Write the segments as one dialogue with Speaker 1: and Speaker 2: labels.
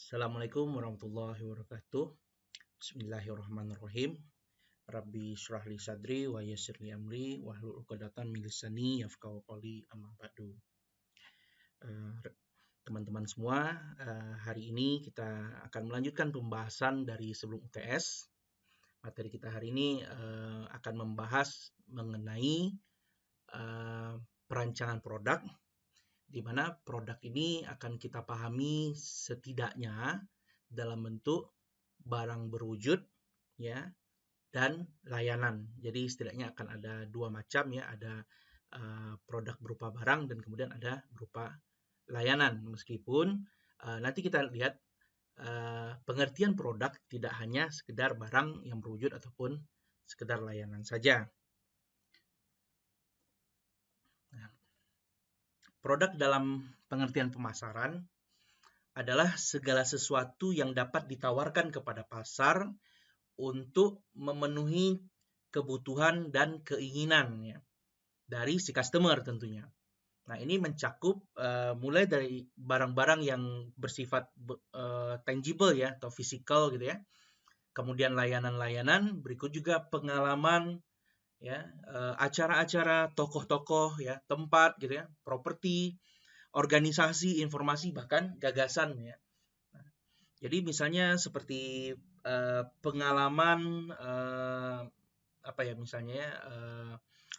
Speaker 1: Assalamualaikum warahmatullahi wabarakatuh. Bismillahirrahmanirrahim. Rabbi syrah li sadri wa yassir li amri wahlul 'uqdatam min lisani yafqahu qawli amma ba'du. Teman-teman semua, hari ini kita akan melanjutkan pembahasan dari sebelum UTS. Materi kita hari ini akan membahas mengenai perancangan produk, di mana produk ini akan kita pahami setidaknya dalam bentuk barang berwujud, ya, dan layanan. Jadi setidaknya akan ada dua macam, ya, ada produk berupa barang dan kemudian ada berupa layanan. Meskipun nanti kita lihat pengertian produk tidak hanya sekedar barang yang berwujud ataupun sekedar layanan saja. Produk dalam pengertian pemasaran adalah segala sesuatu yang dapat ditawarkan kepada pasar untuk memenuhi kebutuhan dan keinginan, ya, dari si customer tentunya. Nah, ini mencakup mulai dari barang-barang yang bersifat tangible, ya, atau physical gitu, ya. Kemudian layanan-layanan, berikut juga pengalaman, ya, acara-acara, tokoh-tokoh, ya, tempat gitu, ya, properti, organisasi, informasi, bahkan gagasan, ya. Nah, jadi misalnya seperti pengalaman apa ya misalnya, ya,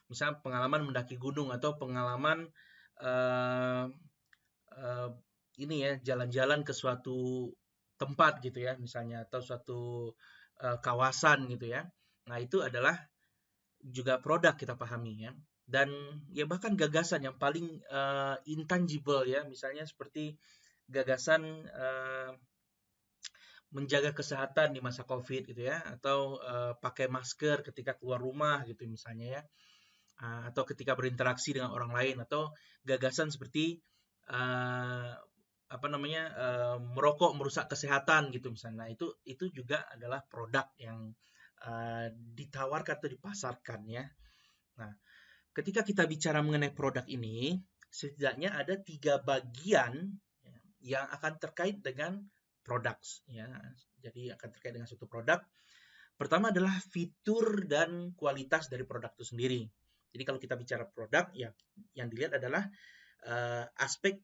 Speaker 1: misalnya pengalaman mendaki gunung atau pengalaman ini ya jalan-jalan ke suatu tempat gitu ya misalnya atau suatu kawasan gitu ya. Nah, itu adalah juga produk kita pahami, ya. Dan ya bahkan gagasan yang paling intangible, ya, misalnya seperti gagasan menjaga kesehatan di masa COVID gitu ya, atau pakai masker ketika keluar rumah gitu misalnya, ya, atau ketika berinteraksi dengan orang lain, atau gagasan seperti apa namanya merokok merusak kesehatan gitu misalnya. Nah, itu juga adalah produk yang ditawarkan atau dipasarkan, ya. Nah, ketika kita bicara mengenai produk ini, setidaknya ada 3 bagian, ya, yang akan terkait dengan produk, ya. Jadi akan terkait dengan suatu produk. Pertama adalah fitur dan kualitas dari produk itu sendiri. Jadi kalau kita bicara produk, ya, yang dilihat adalah aspek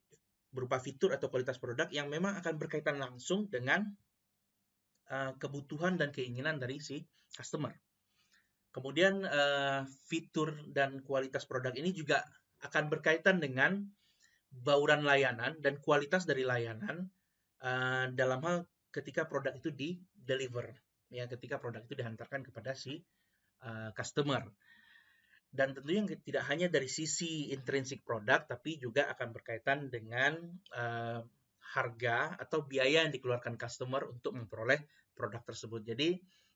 Speaker 1: berupa fitur atau kualitas produk yang memang akan berkaitan langsung dengan kebutuhan dan keinginan dari si customer. Kemudian fitur dan kualitas produk ini juga akan berkaitan dengan bauran layanan dan kualitas dari layanan dalam hal ketika produk itu di-deliver, ya, ketika produk itu dihantarkan kepada si customer. Dan tentunya tidak hanya dari sisi intrinsik produk, tapi juga akan berkaitan dengan harga atau biaya yang dikeluarkan customer untuk memperoleh produk tersebut. Jadi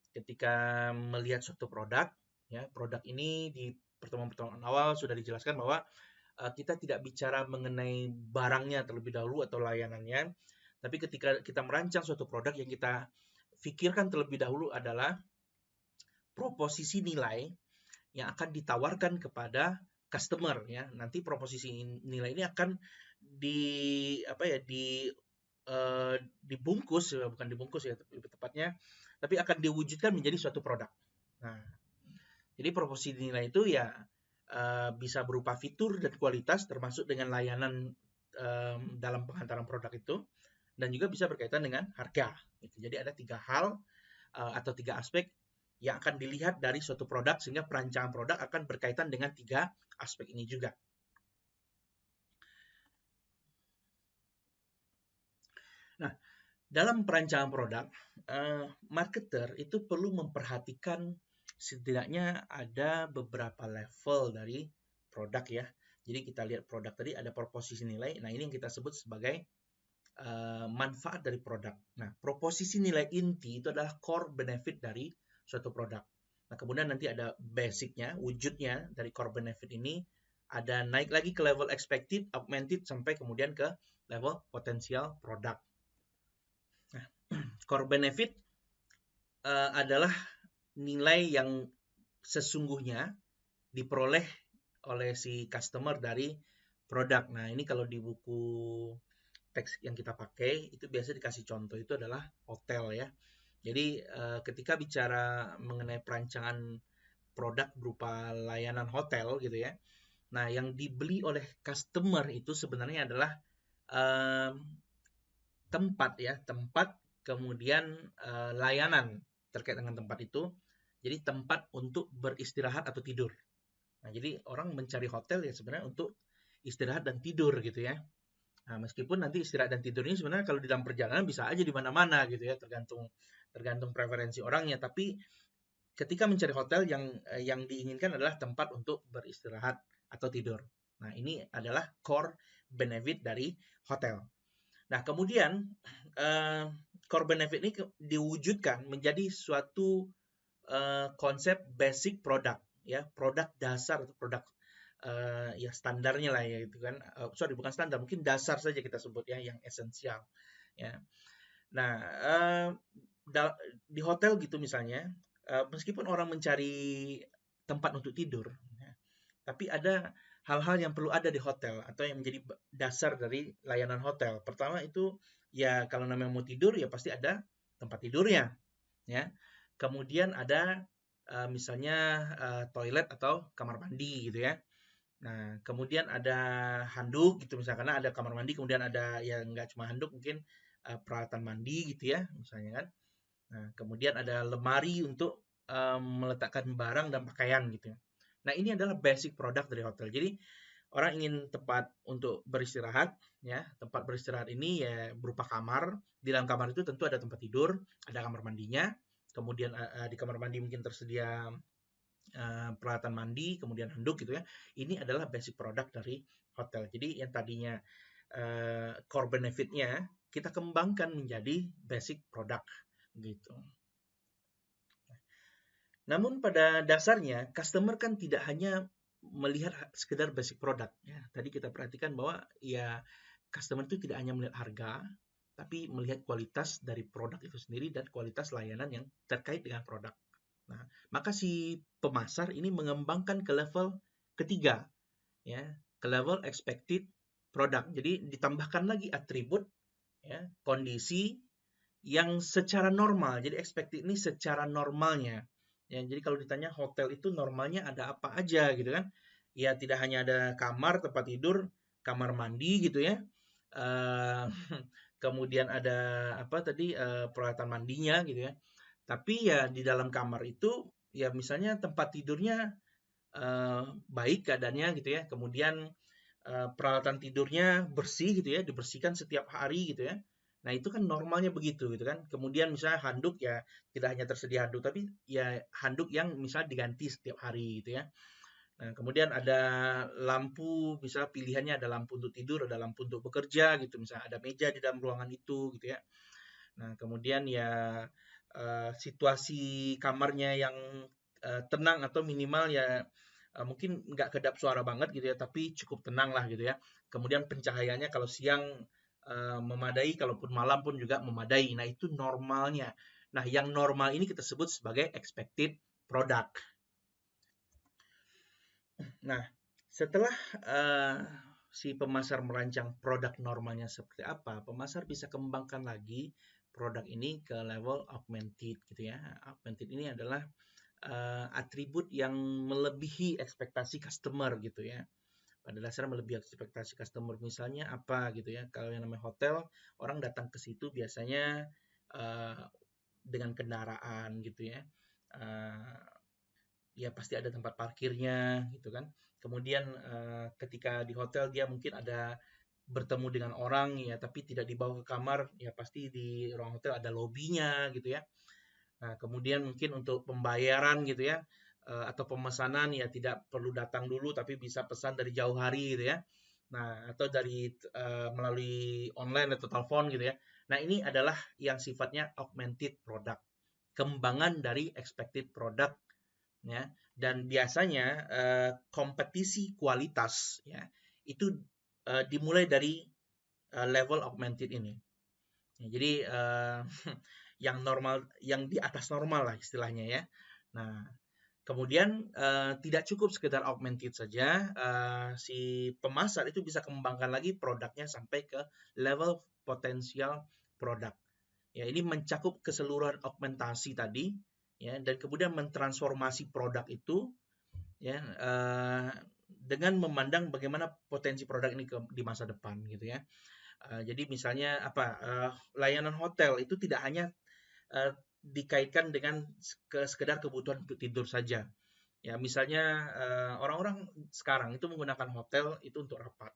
Speaker 1: ketika melihat suatu produk, ya, produk ini di pertemuan-pertemuan awal sudah dijelaskan bahwa kita tidak bicara mengenai barangnya terlebih dahulu atau layanannya, tapi ketika kita merancang suatu produk yang kita pikirkan terlebih dahulu adalah proposisi nilai yang akan ditawarkan kepada customer, ya. Nanti proposisi nilai ini akan dibungkus, bukan dibungkus ya, lebih tepatnya, tapi akan diwujudkan menjadi suatu produk. Nah, jadi proposisi nilai itu ya bisa berupa fitur dan kualitas termasuk dengan layanan dalam penghantaran produk itu, dan juga bisa berkaitan dengan harga. Gitu. Jadi ada 3 hal atau 3 aspek yang akan dilihat dari suatu produk, sehingga perancangan produk akan berkaitan dengan 3 aspek ini juga. Nah, dalam perancangan produk, marketer itu perlu memperhatikan setidaknya ada beberapa level dari produk, ya. Jadi kita lihat produk tadi ada proposisi nilai. Nah, ini yang kita sebut sebagai manfaat dari produk. Nah, proposisi nilai inti itu adalah core benefit dari suatu produk. Nah, kemudian nanti ada basicnya, wujudnya dari core benefit ini, ada naik lagi ke level expected, augmented, sampai kemudian ke level potensial produk. Nah, core benefit adalah nilai yang sesungguhnya diperoleh oleh si customer dari produk. Nah, ini kalau di buku teks yang kita pakai itu biasa dikasih contoh itu adalah hotel ya. Jadi ketika bicara mengenai perancangan produk berupa layanan hotel gitu ya. Nah, yang dibeli oleh customer itu sebenarnya adalah em, tempat ya, tempat kemudian layanan terkait dengan tempat itu. Jadi tempat untuk beristirahat atau tidur. Nah, jadi orang mencari hotel ya sebenarnya untuk istirahat dan tidur gitu ya. Nah, meskipun nanti istirahat dan tidur ini sebenarnya kalau di dalam perjalanan bisa aja di mana-mana gitu ya, tergantung tergantung preferensi orangnya. Tapi ketika mencari hotel yang diinginkan adalah tempat untuk beristirahat atau tidur. Nah, ini adalah core benefit dari hotel. Nah, kemudian core benefit ini diwujudkan menjadi suatu konsep basic product ya, produk dasar atau produk ya standarnya lah ya gitu kan. Sorry, bukan standar, mungkin dasar saja kita sebut ya, yang esensial ya. Nah, di hotel gitu misalnya, meskipun orang mencari tempat untuk tidur, ya, tapi ada hal-hal yang perlu ada di hotel atau yang menjadi dasar dari layanan hotel. Pertama itu ya kalau namanya mau tidur ya pasti ada tempat tidurnya, ya. Kemudian ada misalnya toilet atau kamar mandi gitu ya. Nah, kemudian ada handuk gitu misalnya, karena ada kamar mandi, kemudian ada yang nggak cuma handuk, mungkin peralatan mandi gitu ya, misalnya kan. Nah, kemudian ada lemari untuk meletakkan barang dan pakaian gitu. Nah, ini adalah basic produk dari hotel. Jadi, orang ingin tempat untuk beristirahat, ya. Tempat beristirahat ini ya berupa kamar. Di dalam kamar itu tentu ada tempat tidur, ada kamar mandinya. Kemudian di kamar mandi mungkin tersedia peralatan mandi, kemudian handuk gitu ya. Ini adalah basic produk dari hotel. Jadi yang tadinya core benefit-nya kita kembangkan menjadi basic produk gitu. Namun pada dasarnya customer kan tidak hanya melihat sekedar basic produk ya. Tadi kita perhatikan bahwa ya customer itu tidak hanya melihat harga, tapi melihat kualitas dari produk itu sendiri dan kualitas layanan yang terkait dengan produk. Nah, maka si pemasar ini mengembangkan ke level ketiga, ya, ke level expected product. Jadi ditambahkan lagi atribut, ya, kondisi yang secara normal. Jadi expected ini secara normalnya. Ya, jadi kalau ditanya hotel itu normalnya ada apa aja gitu kan? Ya tidak hanya ada kamar, tempat tidur, kamar mandi gitu ya. Eh, kemudian ada apa tadi peralatan mandinya gitu ya. Tapi ya di dalam kamar itu ya misalnya tempat tidurnya baik keadaannya gitu ya. Kemudian peralatan tidurnya bersih gitu ya, dibersihkan setiap hari gitu ya. Nah, itu kan normalnya begitu gitu kan. Kemudian misalnya handuk ya tidak hanya tersedia handuk tapi ya handuk yang misalnya diganti setiap hari gitu ya. Nah, kemudian ada lampu, misalnya pilihannya ada lampu untuk tidur, ada lampu untuk bekerja gitu, misalnya ada meja di dalam ruangan itu gitu ya. Nah, kemudian ya situasi kamarnya yang tenang atau minimal ya mungkin nggak kedap suara banget gitu ya, tapi cukup tenang lah gitu ya. Kemudian pencahayaannya kalau siang memadai, kalaupun malam pun juga memadai. Nah, itu normalnya. Nah, yang normal ini kita sebut sebagai expected product. Nah, setelah si pemasar merancang produk normalnya seperti apa, pemasar bisa kembangkan lagi produk ini ke level augmented gitu ya. Augmented ini adalah atribut yang melebihi ekspektasi customer gitu ya. Pada dasarnya melebihi ekspektasi customer, misalnya apa gitu ya. Kalau yang namanya hotel, orang datang ke situ biasanya uh, dengan kendaraan gitu ya. Uh, ya pasti ada tempat parkirnya gitu kan. Kemudian ketika di hotel dia mungkin ada bertemu dengan orang ya, tapi tidak dibawa ke kamar, ya pasti di ruang hotel ada lobinya gitu ya. Nah, kemudian mungkin untuk pembayaran gitu ya, atau pemesanan ya tidak perlu datang dulu tapi bisa pesan dari jauh hari gitu ya. Nah, atau dari melalui online atau telepon gitu ya. Nah, ini adalah yang sifatnya augmented product, kembangan dari expected product ya. Dan biasanya kompetisi kualitas ya itu dimulai dari level augmented ini. Ya, jadi yang normal, yang di atas normal lah istilahnya ya. Nah, Kemudian tidak cukup sekedar augmented saja, si pemasar itu bisa kembangkan lagi produknya sampai ke level potensial produk. Ya, ini mencakup keseluruhan augmentasi tadi, ya, dan kemudian mentransformasi produk itu, ya, dengan memandang bagaimana potensi produk ini di masa depan, gitu ya. Jadi misalnya apa? Layanan hotel itu tidak hanya dikaitkan dengan sekedar kebutuhan untuk tidur saja. Ya, misalnya orang-orang sekarang itu menggunakan hotel itu untuk rapat.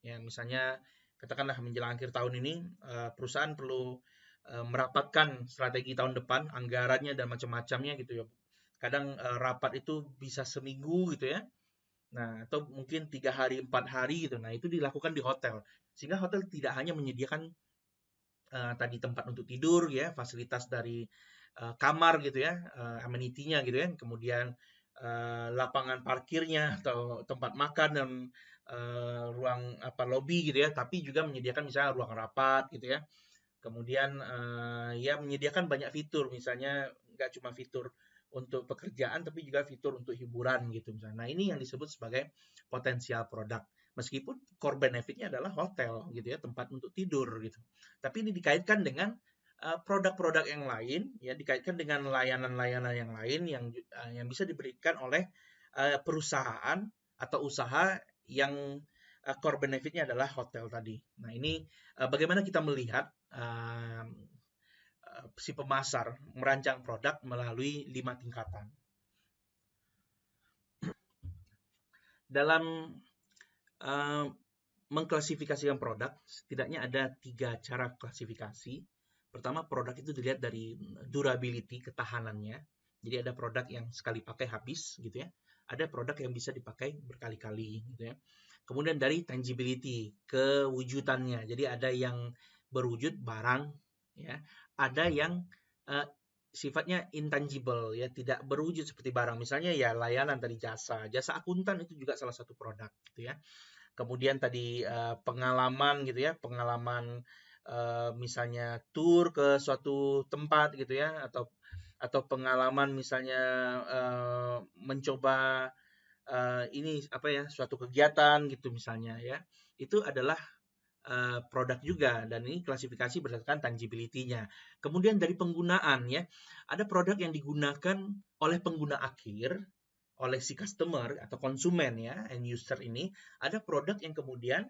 Speaker 1: Ya, misalnya katakanlah menjelang akhir tahun ini perusahaan perlu merapatkan strategi tahun depan, anggarannya dan macam-macamnya gitu ya. Kadang rapat itu bisa seminggu gitu ya. Nah, atau mungkin 3 hari, 4 hari gitu. Nah, itu dilakukan di hotel. Sehingga hotel tidak hanya menyediakan tadi tempat untuk tidur ya, fasilitas dari kamar gitu ya, amenity-nya gitu ya, kemudian lapangan parkirnya atau tempat makan dan ruang apa lobby gitu ya, tapi juga menyediakan misalnya ruang rapat gitu ya. Kemudian ya menyediakan banyak fitur, misalnya nggak cuma fitur untuk pekerjaan tapi juga fitur untuk hiburan gitu misalnya. Nah, ini yang disebut sebagai potensial produk. Meskipun core benefit-nya adalah hotel gitu ya, tempat untuk tidur gitu. Tapi ini dikaitkan dengan produk-produk yang lain ya, dikaitkan dengan layanan-layanan yang lain yang bisa diberikan oleh perusahaan atau usaha yang core benefit-nya adalah hotel tadi. Nah, ini bagaimana kita melihat si pemasar merancang produk melalui 5 tingkatan. Dalam uh, mengklasifikasikan produk, setidaknya ada 3 cara klasifikasi. Pertama, produk itu dilihat dari durability, ketahanannya. Jadi ada produk yang sekali pakai habis gitu ya. Ada produk yang bisa dipakai berkali-kali gitu ya. Kemudian dari tangibility, kewujudannya. Jadi ada yang berwujud barang ya, ada yang uh, sifatnya intangible ya, tidak berwujud seperti barang. Misalnya ya layanan tadi, jasa akuntan itu juga salah satu produk gitu ya. Kemudian tadi pengalaman gitu ya, pengalaman misalnya tur ke suatu tempat gitu ya, atau pengalaman misalnya mencoba ini apa ya, suatu kegiatan gitu misalnya ya. Itu adalah produk juga, dan ini klasifikasi berdasarkan tangibility-nya. Kemudian dari penggunaan ya, ada produk yang digunakan oleh pengguna akhir, oleh si customer atau konsumen ya, end user ini. Ada produk yang kemudian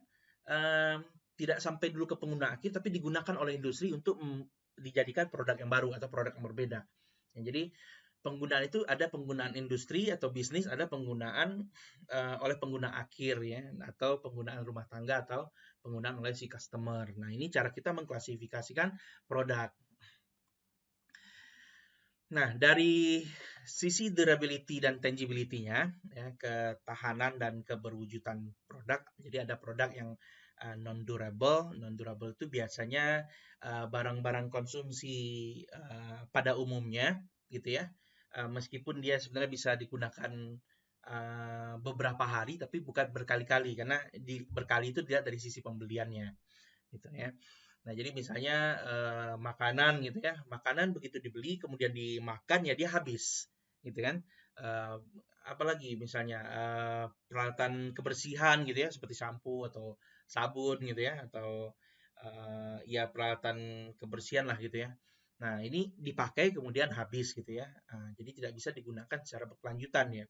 Speaker 1: tidak sampai dulu ke pengguna akhir, tapi digunakan oleh industri untuk dijadikan produk yang baru atau produk yang berbeda. Ya, jadi penggunaan itu ada penggunaan industri atau bisnis, ada penggunaan oleh pengguna akhir ya, atau penggunaan rumah tangga atau penggunaan oleh si customer. Nah, ini cara kita mengklasifikasikan produk. Nah, dari sisi durability dan tangibility-nya, ya, ketahanan dan keberwujudan produk. Jadi ada produk yang non-durable. Non-durable itu biasanya barang-barang konsumsi pada umumnya, gitu ya. Meskipun dia sebenarnya bisa digunakan beberapa hari, tapi bukan berkali-kali, karena berkali itu dilihat dari sisi pembeliannya, gitu ya. Nah, jadi misalnya makanan gitu ya, makanan begitu dibeli kemudian dimakan ya dia habis, gitu kan. Eh, Apalagi misalnya peralatan kebersihan gitu ya, seperti sampo atau sabun gitu ya, atau ya peralatan kebersihan lah gitu ya. Nah, ini dipakai kemudian habis gitu ya. Jadi tidak bisa digunakan secara berkelanjutan ya.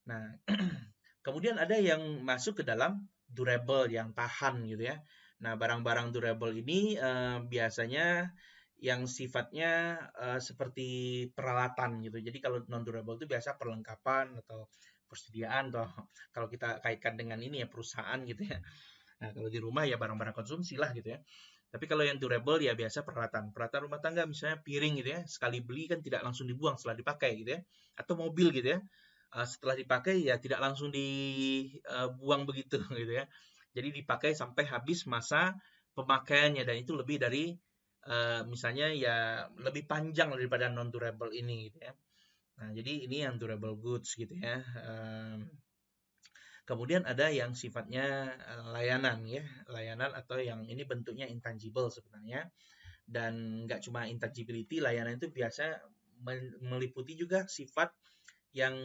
Speaker 1: Nah, kemudian ada yang masuk ke dalam durable, yang tahan gitu ya. Nah, barang-barang durable ini biasanya yang sifatnya seperti peralatan gitu. Jadi kalau non durable itu biasa perlengkapan atau persediaan, atau kalau kita kaitkan dengan ini ya perusahaan gitu ya. Nah, kalau di rumah ya barang-barang konsumsi lah gitu ya. Tapi kalau yang durable ya biasa peralatan. Peralatan rumah tangga misalnya piring gitu ya. Sekali beli kan tidak langsung dibuang setelah dipakai gitu ya. Atau mobil gitu ya. Setelah dipakai ya tidak langsung dibuang begitu gitu ya. Jadi dipakai sampai habis masa pemakaiannya, dan itu lebih dari misalnya ya lebih panjang daripada non durable ini gitu ya. Nah, jadi ini yang durable goods gitu ya. Kemudian ada yang sifatnya layanan ya, layanan atau yang ini bentuknya intangible sebenarnya, dan nggak cuma intangibility, layanan itu biasa meliputi juga sifat yang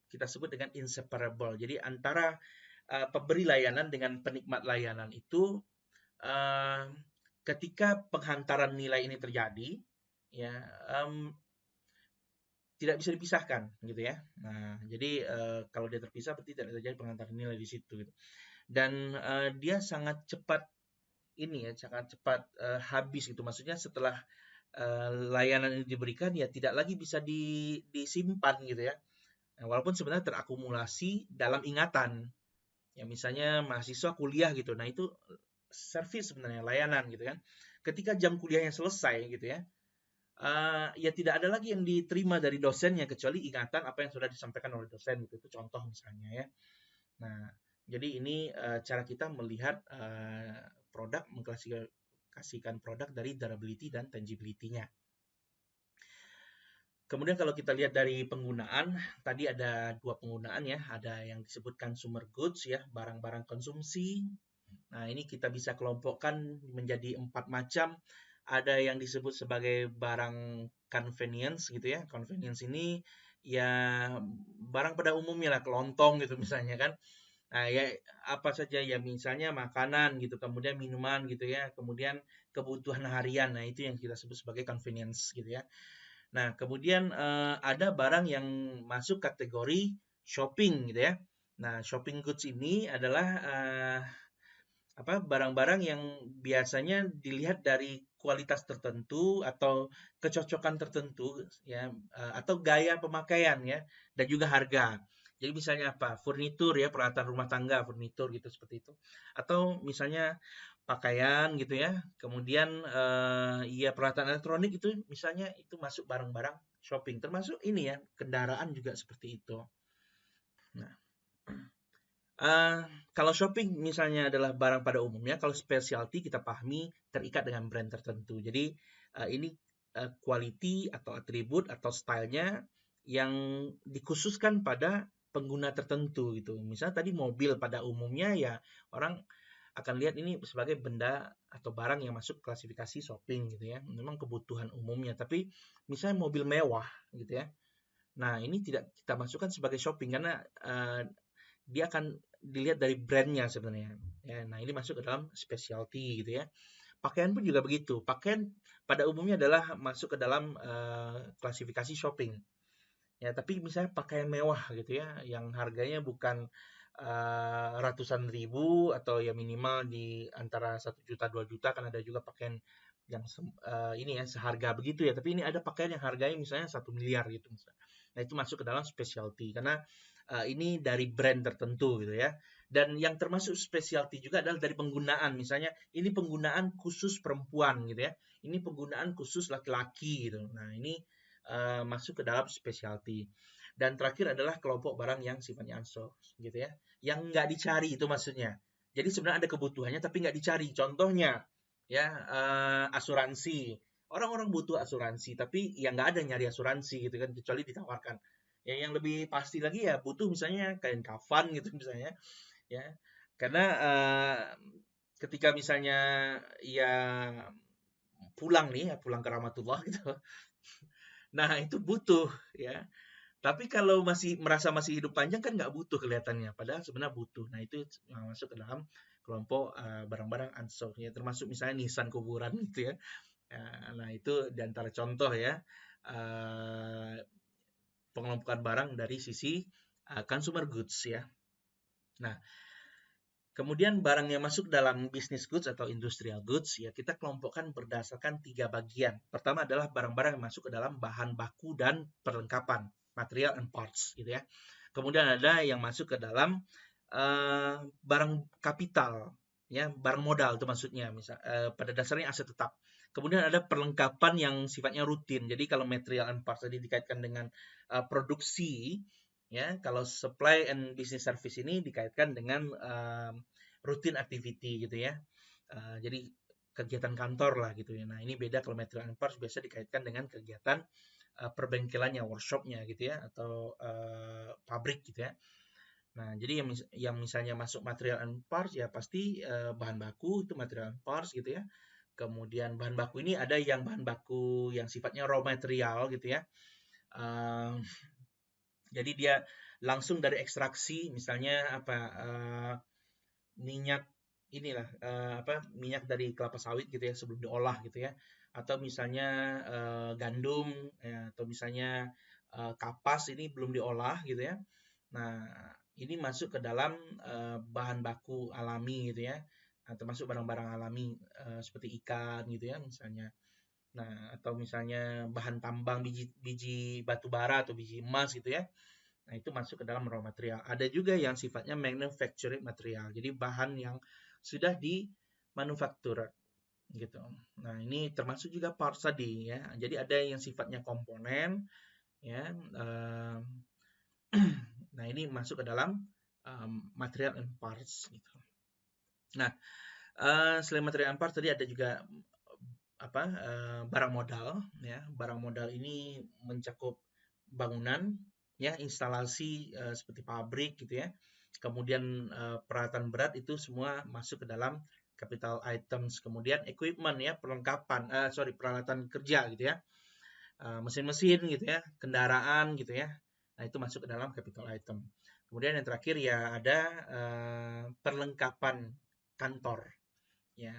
Speaker 1: kita sebut dengan inseparable. Jadi antara pemberi layanan dengan penikmat layanan itu ketika penghantaran nilai ini terjadi, ya tidak bisa dipisahkan gitu ya. Nah, jadi kalau dia terpisah berarti tidak terjadi penghantaran nilai di situ gitu. Dan dia sangat cepat ini ya, sangat cepat habis gitu. Maksudnya setelah layanan ini diberikan ya tidak lagi bisa disimpan gitu ya. Nah, walaupun sebenarnya terakumulasi dalam ingatan. Ya misalnya mahasiswa kuliah gitu. Nah, itu service sebenarnya layanan gitu kan. Ketika jam kuliahnya selesai gitu ya, ya tidak ada lagi yang diterima dari dosennya kecuali ingatan apa yang sudah disampaikan oleh dosen gitu. Itu contoh misalnya ya. Nah, jadi ini cara kita melihat produk, mengklasifikasikan produk dari durability dan tangibility-nya. Kemudian kalau kita lihat dari penggunaan, tadi ada 2 penggunaan ya, ada yang disebut consumer goods ya, barang-barang konsumsi. Nah, ini kita bisa kelompokkan menjadi 4 macam. Ada yang disebut sebagai barang convenience gitu ya. Convenience ini ya barang pada umumnya lah, kelontong gitu misalnya kan. Nah, ya apa saja ya misalnya makanan gitu, kemudian minuman gitu ya, kemudian kebutuhan harian. Nah, itu yang kita sebut sebagai convenience gitu ya. Nah, kemudian ada barang yang masuk kategori shopping gitu ya. Nah, shopping goods ini adalah barang-barang yang biasanya dilihat dari kualitas tertentu atau kecocokan tertentu ya, atau gaya pemakaian ya, dan juga harga. Jadi misalnya apa? Furnitur ya, peralatan rumah tangga, furnitur gitu seperti itu. Atau misalnya pakaian gitu ya. Kemudian ya peralatan elektronik itu misalnya itu masuk barang-barang shopping. Termasuk ini ya, kendaraan juga seperti itu. Nah, kalau shopping misalnya adalah barang pada umumnya, kalau specialty kita pahami terikat dengan brand tertentu. Jadi ini quality atau atribut atau stylenya yang dikhususkan pada pengguna tertentu gitu. Misalnya tadi mobil pada umumnya ya orang akan lihat ini sebagai benda atau barang yang masuk klasifikasi shopping gitu ya. Memang kebutuhan umumnya. Tapi misalnya mobil mewah gitu ya. Nah, ini tidak kita masukkan sebagai shopping karena dia akan dilihat dari brandnya sebenarnya. Ya, nah, ini masuk ke dalam specialty gitu ya. Pakaian pun juga begitu. Pakaian pada umumnya adalah masuk ke dalam klasifikasi shopping. Ya, tapi misalnya pakaian mewah gitu ya, yang harganya bukan ratusan ribu atau ya minimal di antara 1 juta 2 juta, kan ada juga pakaian yang ini ya seharga begitu ya, tapi ini ada pakaian yang harganya misalnya 1 miliar gitu misalnya. Nah, itu masuk ke dalam specialty karena ini dari brand tertentu gitu ya. Dan yang termasuk specialty juga adalah dari penggunaan. Misalnya ini penggunaan khusus perempuan gitu ya. Ini penggunaan khusus laki-laki gitu. Nah, ini masuk ke dalam specialty. Dan terakhir adalah kelompok barang yang sifatnya unsourced gitu ya. Yang nggak dicari itu maksudnya. Jadi sebenarnya ada kebutuhannya tapi nggak dicari. Contohnya ya asuransi. Orang-orang butuh asuransi tapi yang nggak ada nyari asuransi gitu kan kecuali ditawarkan. Ya yang lebih pasti lagi ya butuh misalnya kain kafan gitu misalnya ya. Karena ketika misalnya ya pulang nih ya pulang ke rahmatullah gitu. Nah, itu butuh ya. Tapi kalau masih merasa masih hidup panjang kan nggak butuh kelihatannya, padahal sebenarnya butuh. Nah, itu masuk ke dalam kelompok barang-barang unsold ya, termasuk misalnya nisan kuburan gitu ya. Nah, itu di antara contoh ya pengelompokan barang dari sisi consumer goods ya. Nah, kemudian barang yang masuk dalam business goods atau industrial goods ya kita kelompokkan berdasarkan 3 bagian. Pertama adalah barang-barang yang masuk ke dalam bahan baku dan perlengkapan, material and parts gitu ya. Kemudian ada yang masuk ke dalam barang kapital ya, barang modal itu maksudnya misal pada dasarnya aset tetap. Kemudian ada perlengkapan yang sifatnya rutin. Jadi kalau material and parts tadi dikaitkan dengan produksi ya, kalau supply and business service ini dikaitkan dengan rutin activity gitu ya. Jadi kegiatan kantor lah gitu ya. Nah, ini beda kalau material and parts biasa dikaitkan dengan kegiatan perbengkelannya, workshopnya gitu ya, atau pabrik gitu ya. Nah, jadi yang misalnya masuk material and parts ya pasti bahan baku itu material and parts gitu ya. Kemudian bahan baku ini ada yang bahan baku yang sifatnya raw material gitu ya. Jadi dia langsung dari ekstraksi, misalnya apa, minyak inilah, minyak dari kelapa sawit gitu ya sebelum diolah gitu ya, atau misalnya gandum ya, atau misalnya kapas ini belum diolah gitu ya. Nah, ini masuk ke dalam bahan baku alami gitu ya. Nah, termasuk barang-barang alami seperti ikan gitu ya misalnya. Nah, atau misalnya bahan tambang biji biji batu bara atau biji emas gitu ya. Nah, itu masuk ke dalam raw material. Ada juga yang sifatnya manufactured material. Jadi bahan yang sudah dimanufaktur gitu. Nah, ini termasuk juga parts tadi ya. Jadi ada yang sifatnya komponen ya. Nah, ini masuk ke dalam material and parts gitu. Nah, selain material and parts tadi ada juga barang modal ya. Barang modal ini mencakup bangunan ya, instalasi seperti pabrik gitu ya. Kemudian peralatan berat itu semua masuk ke dalam capital items. Kemudian equipment ya, peralatan kerja gitu ya. Mesin-mesin gitu ya, kendaraan gitu ya. Nah, itu masuk ke dalam capital item. Kemudian yang terakhir ya ada perlengkapan kantor ya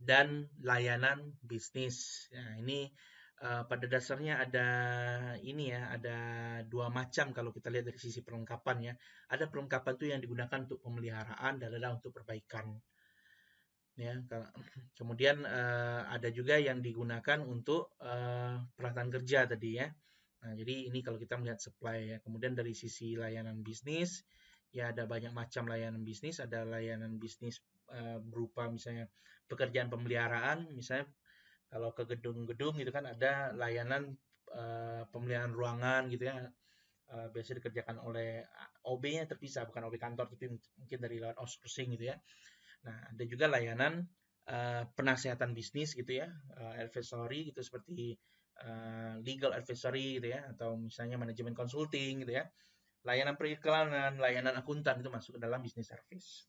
Speaker 1: dan layanan bisnis. Nah, ini pada dasarnya ada ini ya, ada dua macam kalau kita lihat dari sisi perlengkapan ya. Ada perlengkapan itu yang digunakan untuk pemeliharaan dan ada untuk perbaikan. Ya, kemudian ada juga yang digunakan untuk peralatan kerja tadi ya. Nah, jadi ini kalau kita melihat supply ya. Kemudian dari sisi layanan bisnis, ya ada banyak macam layanan bisnis. Ada layanan bisnis berupa misalnya pekerjaan pemeliharaan, misalnya kalau ke gedung-gedung gitu kan ada layanan pemeliharaan ruangan gitu ya. Biasanya dikerjakan oleh OB-nya terpisah, bukan OB kantor, tapi mungkin dari lewat outsourcing gitu ya. Nah, ada juga layanan penasehatan bisnis gitu ya, advisory gitu seperti legal advisory gitu ya, atau misalnya manajemen consulting gitu ya. Layanan periklanan, layanan akuntan itu masuk ke dalam bisnis service.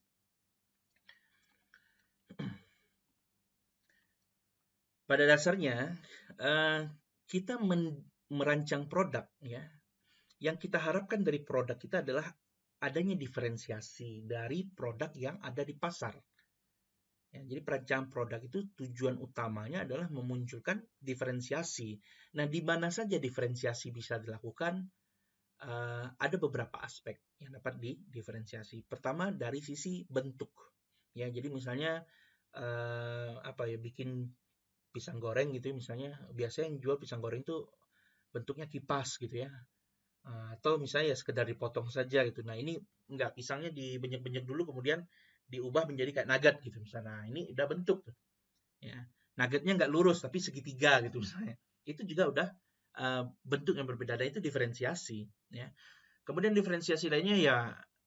Speaker 1: Pada dasarnya kita merancang produk ya. Yang kita harapkan dari produk kita adalah adanya diferensiasi dari produk yang ada di pasar. Ya, jadi perancangan produk itu tujuan utamanya adalah memunculkan diferensiasi. Nah, di mana saja diferensiasi bisa dilakukan? Ada beberapa aspek yang dapat didiferensiasi. Pertama dari sisi bentuk. Ya, jadi misalnya bikin pisang goreng gitu ya, misalnya biasanya yang jual pisang goreng itu bentuknya kipas gitu ya. Atau misalnya ya sekedar dipotong saja gitu. Nah, ini enggak, pisangnya dibenyek-benyek dulu kemudian diubah menjadi kayak nugget gitu misalnya. Nah, ini udah bentuk tuh. Ya. Nuggetnya nggak lurus tapi segitiga gitu misalnya. Itu juga udah bentuk yang berbeda dan itu diferensiasi ya. Kemudian diferensiasi lainnya ya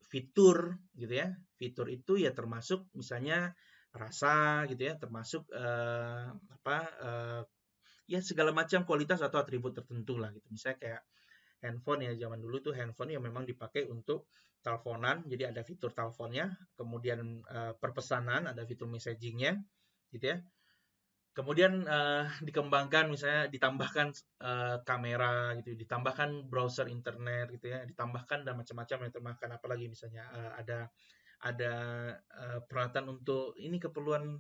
Speaker 1: fitur gitu ya. Fitur itu ya termasuk misalnya rasa gitu ya, termasuk ya segala macam kualitas atau atribut tertentu lah gitu. Misalnya kayak handphone ya, zaman dulu tuh handphone yang memang dipakai untuk teleponan, jadi ada fitur teleponnya, kemudian perpesanan, ada fitur messagingnya, gitu ya. Kemudian dikembangkan, misalnya ditambahkan kamera, gitu, ditambahkan browser internet, gitu ya, ditambahkan dan macam-macam yang termakan, apalagi misalnya ada peralatan untuk ini keperluan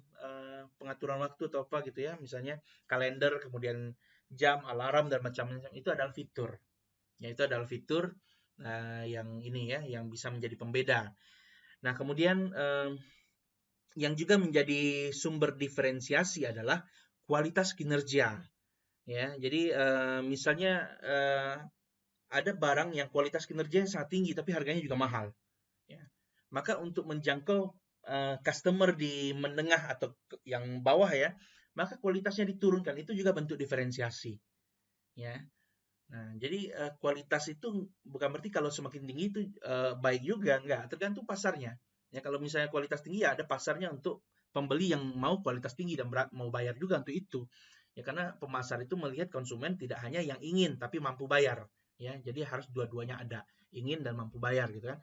Speaker 1: pengaturan waktu atau apa gitu ya, misalnya kalender, kemudian jam, alarm dan macam-macam itu adalah fitur. Ya, itu adalah fitur yang ini ya, yang bisa menjadi pembeda. Nah, kemudian yang juga menjadi sumber diferensiasi adalah kualitas kinerja. Ya, jadi misalnya ada barang yang kualitas kinerjanya sangat tinggi tapi harganya juga mahal. Ya. Maka untuk menjangkau customer di menengah atau yang bawah ya, maka kualitasnya diturunkan. Itu juga bentuk diferensiasi. Ya. Nah, jadi kualitas itu bukan berarti kalau semakin tinggi itu baik juga, enggak, tergantung pasarnya. Ya, kalau misalnya kualitas tinggi ya ada pasarnya untuk pembeli yang mau kualitas tinggi dan mau bayar juga untuk itu. Ya, karena pemasar itu melihat konsumen tidak hanya yang ingin tapi mampu bayar. Ya, jadi harus dua-duanya ada, ingin dan mampu bayar gitu kan.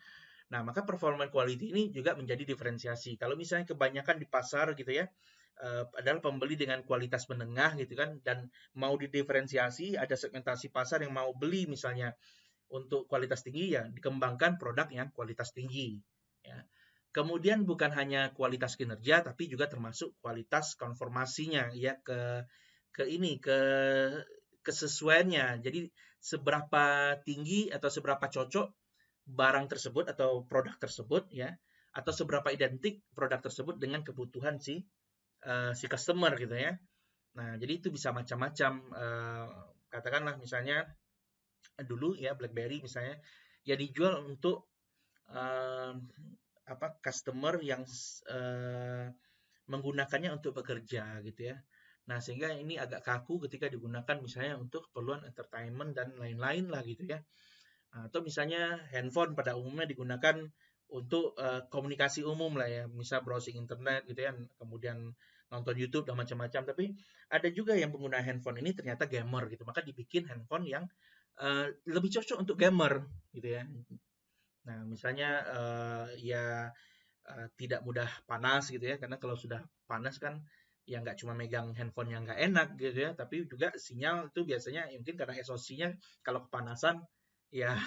Speaker 1: Nah, maka performance quality ini juga menjadi diferensiasi. Kalau misalnya kebanyakan di pasar gitu ya, adalah pembeli dengan kualitas menengah gitu kan, dan mau didiferensiasi, ada segmentasi pasar yang mau beli misalnya untuk kualitas tinggi ya dikembangkan produk yang kualitas tinggi ya. Kemudian bukan hanya kualitas kinerja tapi juga termasuk kualitas konformasinya ya ke ini ke kesesuaiannya. Jadi seberapa tinggi atau seberapa cocok barang tersebut atau produk tersebut ya atau seberapa identik produk tersebut dengan kebutuhan si customer gitu ya. Nah, jadi itu bisa macam-macam. Katakanlah misalnya dulu ya BlackBerry misalnya ya dijual untuk eh, customer yang menggunakannya untuk bekerja gitu ya. Nah, sehingga ini agak kaku ketika digunakan misalnya untuk keperluan entertainment dan lain-lain lah gitu ya. Atau misalnya handphone pada umumnya digunakan untuk komunikasi umum lah ya, misal browsing internet gitu ya, kemudian nonton YouTube dan macam-macam. Tapi ada juga yang pengguna handphone ini ternyata gamer gitu, maka dibikin handphone yang lebih cocok untuk gamer gitu ya. Nah, misalnya ya tidak mudah panas gitu ya, karena kalau sudah panas kan ya nggak cuma megang handphone yang nggak enak gitu ya, tapi juga sinyal itu biasanya mungkin karena SoC-nya kalau kepanasan ya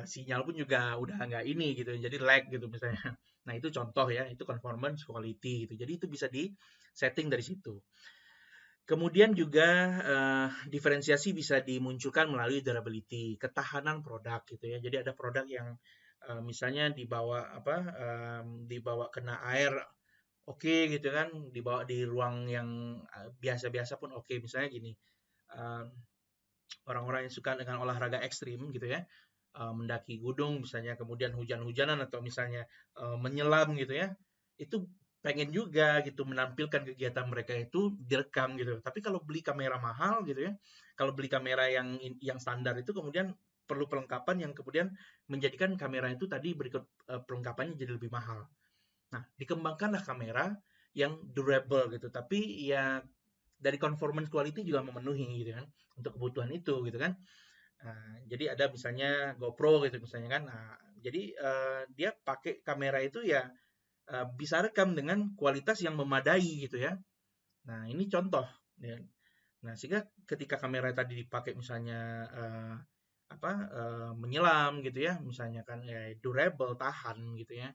Speaker 1: sinyal pun juga udah nggak ini gitu, jadi lag gitu misalnya. Nah itu contoh ya, itu conformance quality gitu. Jadi itu bisa di setting dari situ. Kemudian juga diferensiasi bisa dimunculkan melalui durability, ketahanan produk gitu ya. Jadi ada produk yang misalnya dibawa kena air oke gitu kan, dibawa di ruang yang biasa-biasa pun oke. Misalnya gini, orang-orang yang suka dengan olahraga ekstrim gitu ya, mendaki gunung misalnya, kemudian hujan-hujanan atau misalnya menyelam gitu ya, itu pengen juga gitu menampilkan kegiatan mereka itu direkam gitu. Tapi kalau beli kamera mahal gitu ya, kalau beli kamera yang standar itu kemudian perlu perlengkapan yang kemudian menjadikan kamera itu tadi berikut perlengkapannya jadi lebih mahal. Nah, dikembangkanlah kamera yang durable gitu, tapi ya dari conformance quality juga memenuhi gitu kan untuk kebutuhan itu gitu kan. Nah, jadi ada misalnya GoPro gitu misalnya kan. Nah, jadi dia pakai kamera itu ya bisa rekam dengan kualitas yang memadai gitu ya. Nah, ini contoh ya. Nah, sehingga ketika kamera tadi dipakai misalnya menyelam gitu ya, misalnya kan ya durable, tahan gitu ya.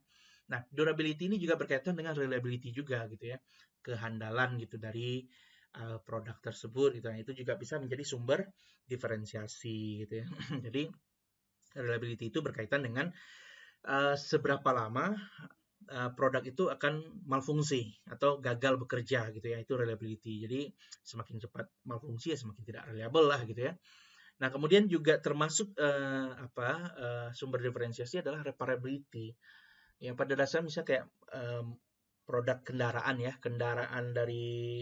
Speaker 1: Nah, durability ini juga berkaitan dengan reliability juga gitu ya, kehandalan gitu dari produk tersebut gitu. Nah, itu juga bisa menjadi sumber diferensiasi gitu ya. Jadi reliability itu berkaitan dengan seberapa lama produk itu akan malfungsi atau gagal bekerja gitu ya, itu reliability. Jadi semakin cepat malfungsi ya semakin tidak reliable lah gitu ya. Nah, kemudian juga termasuk sumber diferensiasi adalah reparability. Yang pada dasarnya misalnya kayak produk kendaraan ya, kendaraan dari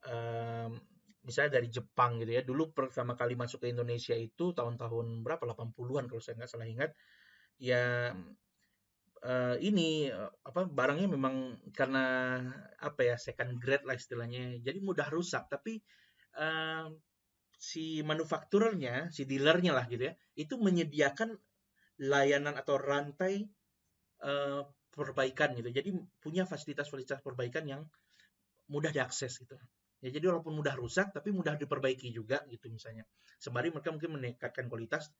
Speaker 1: um, misalnya dari Jepang gitu ya. Dulu pertama kali masuk ke Indonesia itu tahun-tahun berapa? 80-an kalau saya nggak salah ingat. Ya barangnya memang karena apa ya second grade lah istilahnya. Jadi mudah rusak, tapi uh, si manufakturernya, si dealernya lah gitu ya, itu menyediakan layanan atau rantai eh, perbaikan gitu. Jadi punya fasilitas-fasilitas perbaikan yang mudah diakses gitu. Ya, jadi walaupun mudah rusak, tapi mudah diperbaiki juga gitu misalnya. Sembari mereka mungkin meningkatkan kualitas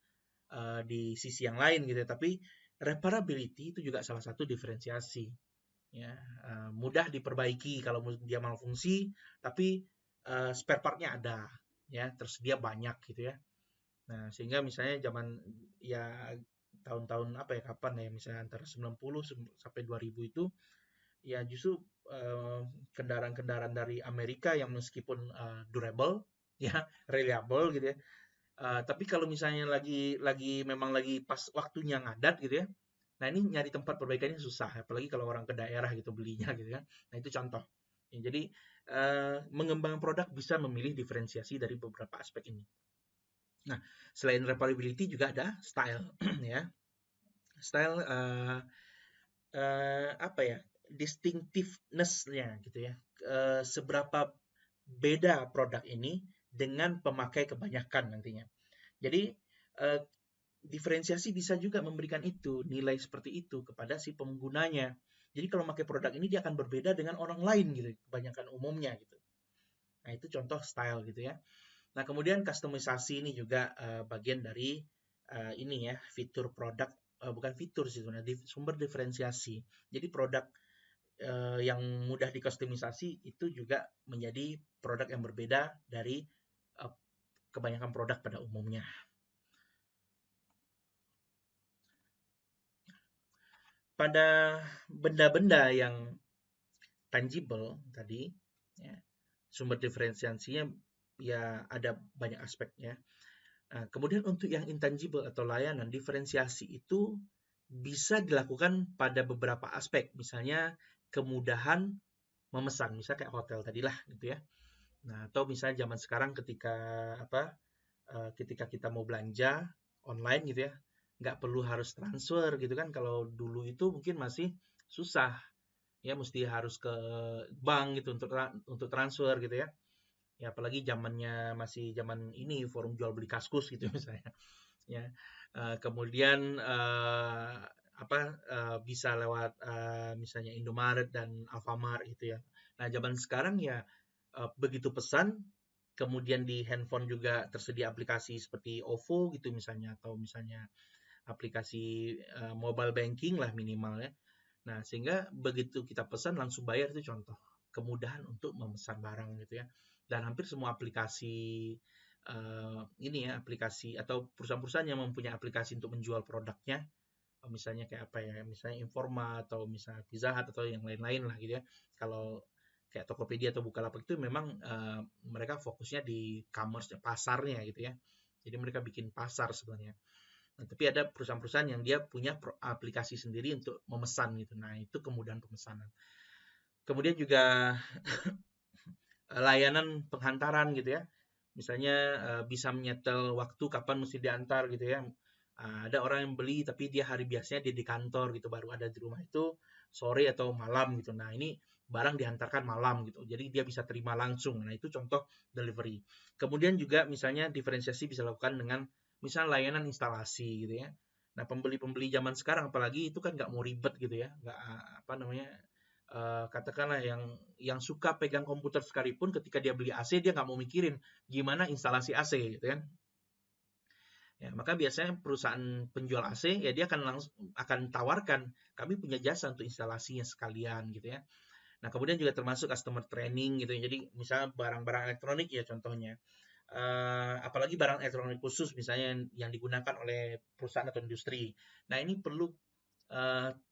Speaker 1: di sisi yang lain gitu. Tapi reparability itu juga salah satu diferensiasi. Ya, mudah diperbaiki kalau dia malfungsi, tapi spare partnya ada, ya tersedia banyak gitu ya. Nah, sehingga misalnya zaman ya tahun-tahun apa ya kapan ya misalnya antara 90 sampai 2000 itu ya justru kendaraan-kendaraan dari Amerika yang meskipun durable ya reliable gitu ya. Tapi kalau misalnya lagi memang lagi pas waktunya ngadat gitu ya. Nah, ini nyari tempat perbaikannya susah apalagi kalau orang ke daerah gitu belinya gitu ya. Nah, itu contoh. Ya, jadi mengembangkan produk bisa memilih diferensiasi dari beberapa aspek ini. Nah, selain reparability juga ada style ya. Style apa ya? Distinctiveness-nya gitu ya. Seberapa beda produk ini dengan pemakai kebanyakan nantinya. Jadi diferensiasi bisa juga memberikan itu, nilai seperti itu kepada si penggunanya. Jadi kalau pakai produk ini dia akan berbeda dengan orang lain gitu, kebanyakan umumnya gitu. Nah, itu contoh style gitu ya. Nah, kemudian customisasi ini juga bagian dari ini ya, fitur produk, bukan fitur sih sebenarnya, sumber diferensiasi. Jadi produk yang mudah dikustomisasi itu juga menjadi produk yang berbeda dari kebanyakan produk pada umumnya. Pada benda-benda yang tangible tadi, ya, sumber diferensiasinya ya ada banyak aspeknya. Nah, kemudian untuk yang intangible atau layanan, diferensiasi itu bisa dilakukan pada beberapa aspek. Misalnya kemudahan memesan, misalnya kayak hotel tadilah gitu ya. Nah, atau misalnya zaman sekarang ketika ketika kita mau belanja online gitu ya, nggak perlu harus transfer gitu kan. Kalau dulu itu mungkin masih susah ya, mesti harus ke bank gitu untuk transfer gitu ya. Ya apalagi zamannya masih zaman ini forum jual beli Kaskus gitu misalnya. Ya. Kemudian bisa lewat misalnya Indomaret dan Alfamart gitu ya. Nah, zaman sekarang ya begitu pesan, kemudian di handphone juga tersedia aplikasi seperti OVO gitu misalnya, atau misalnya aplikasi mobile banking lah minimal ya. Nah, sehingga begitu kita pesan langsung bayar, itu contoh kemudahan untuk memesan barang gitu ya. Dan hampir semua aplikasi ini ya, aplikasi atau perusahaan-perusahaan yang mempunyai aplikasi untuk menjual produknya, misalnya kayak apa ya, misalnya Informa atau misalnya Pizza Hut atau yang lain-lain lah gitu ya. Kalau kayak Tokopedia atau Bukalapak itu memang mereka fokusnya di commerce, pasarnya gitu ya. Jadi mereka bikin pasar sebenarnya. Nah, tapi ada perusahaan-perusahaan yang dia punya aplikasi sendiri untuk memesan gitu. Nah, itu kemudahan pemesanan. Kemudian juga layanan penghantaran gitu ya. Misalnya bisa menyetel waktu kapan mesti diantar gitu ya. Ada orang yang beli tapi dia hari biasanya dia di kantor gitu, baru ada di rumah itu sore atau malam gitu. Nah, ini barang dihantarkan malam gitu. Jadi dia bisa terima langsung. Nah, itu contoh delivery. Kemudian juga misalnya diferensiasi bisa dilakukan dengan misalnya layanan instalasi gitu ya. Nah, pembeli-pembeli zaman sekarang apalagi itu kan nggak mau ribet gitu ya. Nggak apa namanya, katakanlah yang suka pegang komputer sekalipun, ketika dia beli AC dia nggak mau mikirin gimana instalasi AC gitu kan. Ya, maka biasanya perusahaan penjual AC ya dia akan tawarkan, kami punya jasa untuk instalasinya sekalian gitu ya. Nah, kemudian juga termasuk customer training gitu ya. Jadi misalnya barang-barang elektronik ya contohnya. Apalagi barang elektronik khusus misalnya yang digunakan oleh perusahaan atau industri. Nah, ini perlu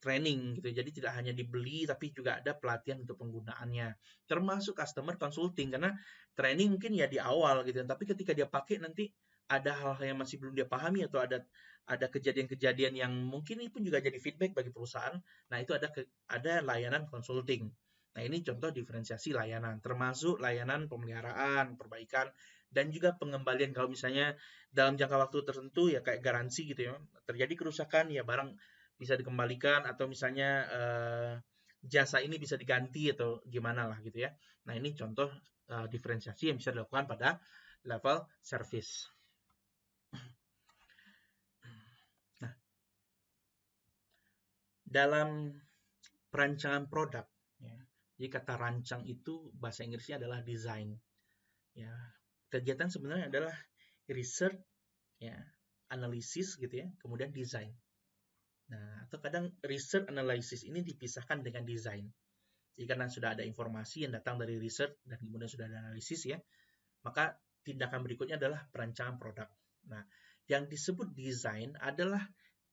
Speaker 1: training gitu. Jadi tidak hanya dibeli tapi juga ada pelatihan untuk penggunaannya. Termasuk customer consulting, karena training mungkin ya di awal gitu, tapi ketika dia pakai nanti ada hal-hal yang masih belum dia pahami atau ada kejadian-kejadian yang mungkin ini pun juga jadi feedback bagi perusahaan. Nah, itu ada layanan consulting. Nah, ini contoh diferensiasi layanan, termasuk layanan pemeliharaan, perbaikan, dan juga pengembalian kalau misalnya dalam jangka waktu tertentu ya kayak garansi gitu ya. Terjadi kerusakan ya barang bisa dikembalikan, atau misalnya jasa ini bisa diganti atau gimana lah gitu ya. Nah, ini contoh diferensiasi yang bisa dilakukan pada level service. Nah, dalam perancangan produk ya, jadi kata rancang itu bahasa Inggrisnya adalah design ya. Kegiatan sebenarnya adalah research ya, analisis gitu ya, kemudian design. Nah, atau kadang research analysis ini dipisahkan dengan desain. Jadi karena sudah ada informasi yang datang dari research dan kemudian sudah ada analisis ya, maka tindakan berikutnya adalah perancangan produk. Nah, yang disebut desain adalah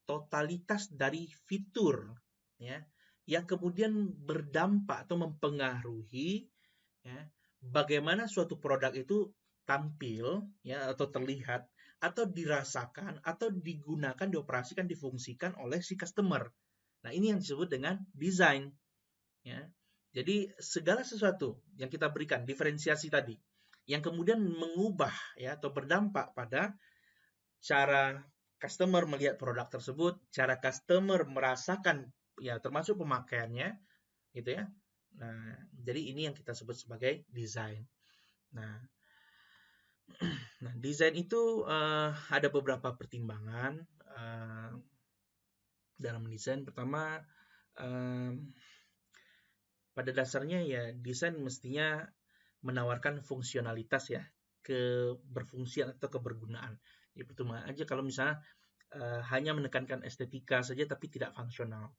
Speaker 1: totalitas dari fitur ya, yang kemudian berdampak atau mempengaruhi ya, bagaimana suatu produk itu tampil ya, atau terlihat, atau dirasakan, atau digunakan, dioperasikan, difungsikan oleh si customer. Nah, ini yang disebut dengan desain ya. Jadi segala sesuatu yang kita berikan diferensiasi tadi yang kemudian mengubah ya atau berdampak pada cara customer melihat produk tersebut, cara customer merasakan ya termasuk pemakaiannya gitu ya. Nah, jadi ini yang kita sebut sebagai desain. Nah, desain itu ada beberapa pertimbangan dalam mendesain. Pertama, pada dasarnya ya desain mestinya menawarkan fungsionalitas ya, keberfungsian atau kebergunaan. Ya percuma aja kalau misalnya hanya menekankan estetika saja tapi tidak fungsional.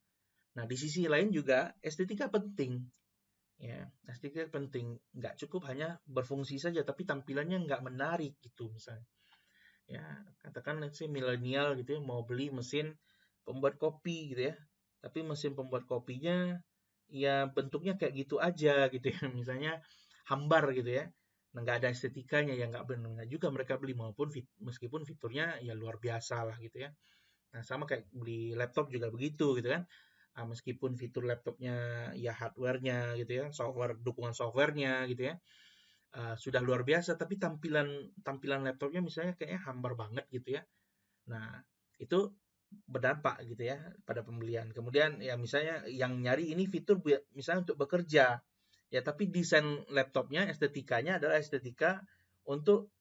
Speaker 1: Nah, di sisi lain juga estetika penting. Ya, estetika penting. Nggak cukup hanya berfungsi saja, tapi tampilannya nggak menarik gitu misalnya. Ya, katakan let's say milenial gitu ya, mau beli mesin pembuat kopi gitu ya. Tapi mesin pembuat kopinya ya bentuknya kayak gitu aja gitu ya. Misalnya hambar gitu ya. Nah, nggak ada estetikanya, ya nggak benar juga mereka beli, maupun meskipun fiturnya ya luar biasa lah gitu ya. Nah, sama kayak beli laptop juga begitu gitu kan. Meskipun fitur laptopnya ya hardware-nya gitu ya, dukungan software-nya gitu ya, sudah luar biasa, tapi tampilan laptopnya misalnya kayaknya hambar banget gitu ya. Nah, itu berdampak gitu ya pada pembelian. Kemudian ya misalnya yang nyari ini fitur misalnya untuk bekerja. Ya, tapi desain laptopnya, estetikanya adalah estetika untuk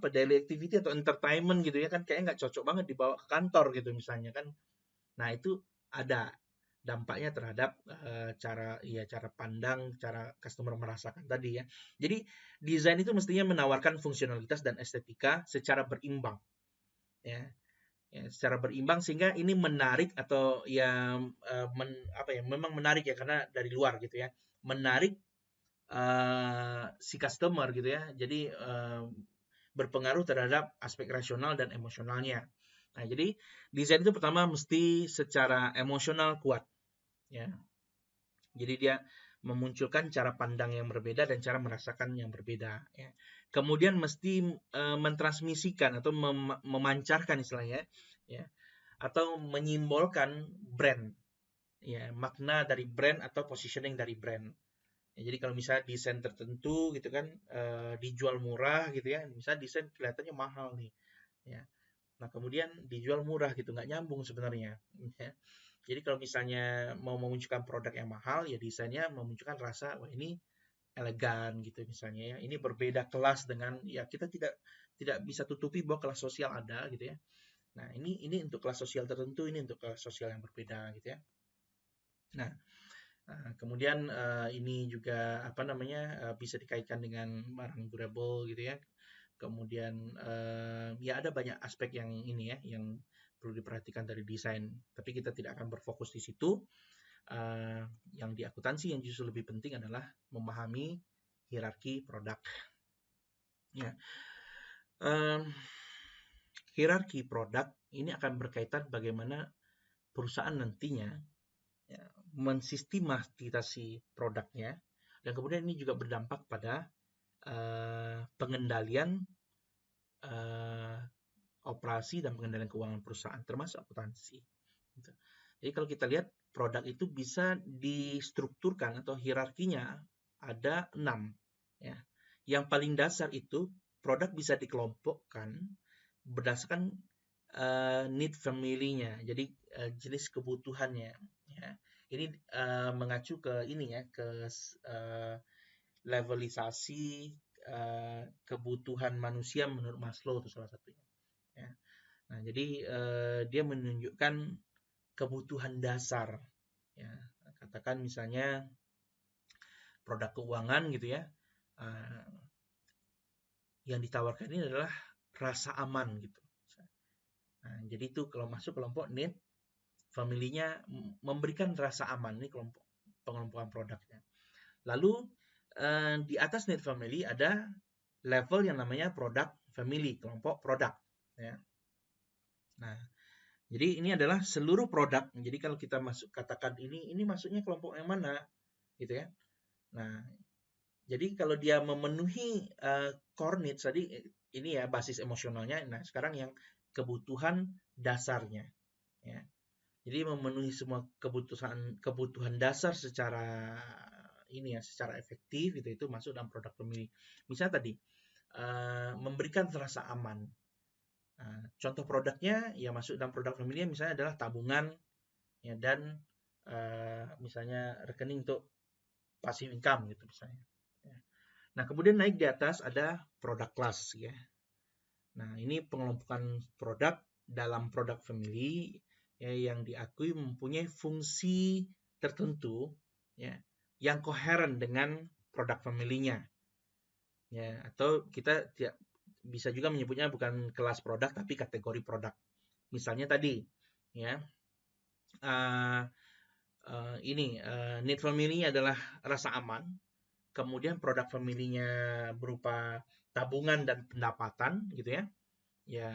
Speaker 1: daily activity atau entertainment gitu ya, kan kayaknya nggak cocok banget dibawa ke kantor gitu misalnya kan. Nah, itu ada dampaknya terhadap cara pandang, cara customer merasakan tadi ya. Jadi desain itu mestinya menawarkan fungsionalitas dan estetika secara berimbang ya. Ya, secara berimbang sehingga ini menarik atau ya memang menarik ya karena dari luar gitu ya. Menarik si customer gitu ya. Jadi berpengaruh terhadap aspek rasional dan emosionalnya. Nah, jadi desain itu pertama mesti secara emosional kuat ya. Jadi dia memunculkan cara pandang yang berbeda dan cara merasakan yang berbeda ya. Kemudian mesti mentransmisikan atau memancarkan istilahnya ya, atau menyimbolkan brand ya, makna dari brand atau positioning dari brand. Ya, jadi kalau misalnya desain tertentu gitu kan dijual murah gitu ya, misalnya desain kelihatannya mahal nih ya. Nah, kemudian dijual murah gitu, nggak nyambung sebenarnya ya. Jadi kalau misalnya mau memunculkan produk yang mahal, ya desainnya memunculkan rasa, wah ini elegan gitu misalnya ya. Ini berbeda kelas dengan, ya kita tidak bisa tutupi bahwa kelas sosial ada gitu ya. Nah, ini untuk kelas sosial tertentu, ini untuk kelas sosial yang berbeda gitu ya. Nah, kemudian ini juga bisa dikaitkan dengan barang durable gitu ya. Kemudian ya ada banyak aspek yang ini ya, yang perlu diperhatikan dari desain. Tapi kita tidak akan berfokus di situ. Yang di akuntansi yang justru lebih penting adalah memahami hierarki produk. Ya, hierarki produk ini akan berkaitan bagaimana perusahaan nantinya ya, mensistematisasi produknya, dan kemudian ini juga berdampak pada pengendalian operasi dan pengendalian keuangan perusahaan, termasuk akuntansi. Jadi kalau kita lihat produk itu bisa distrukturkan atau hierarkinya ada 6 ya. Yang paling dasar itu produk bisa dikelompokkan berdasarkan need family-nya. Jadi jenis kebutuhannya ya. Ini mengacu ke ini ya, ke levelisasi kebutuhan manusia menurut Maslow itu salah satunya ya. Nah, jadi dia menunjukkan kebutuhan dasar ya. Katakan misalnya produk keuangan gitu ya, yang ditawarkan ini adalah rasa aman gitu. Nah, jadi itu kalau masuk kelompok need, family-nya memberikan rasa aman, ini kelompok pengelompokan produknya. Lalu di atas need family ada level yang namanya product family, kelompok produk ya. Nah, jadi ini adalah seluruh produk. Jadi kalau kita katakan ini masuknya kelompok yang mana gitu ya. Nah, jadi kalau dia memenuhi core needs tadi, ini ya basis emosionalnya. Nah, sekarang yang kebutuhan dasarnya ya. Jadi memenuhi semua kebutuhan dasar secara efektif gitu, itu masuk dalam produk pemilih. Misalnya tadi memberikan rasa aman. Contoh produknya ya masuk dalam produk pemilih misalnya adalah tabungan ya, dan misalnya rekening untuk passive income gitu misalnya. Nah, kemudian naik di atas ada produk kelas ya. Nah, ini pengelompokan produk dalam produk family ya, yang diakui mempunyai fungsi tertentu ya, yang koheren dengan produk family-nya. Ya, atau kita tidak bisa juga menyebutnya bukan kelas produk tapi kategori produk. Misalnya tadi, ya, need family adalah rasa aman. Kemudian produk family-nya berupa tabungan dan pendapatan, gitu ya. Ya,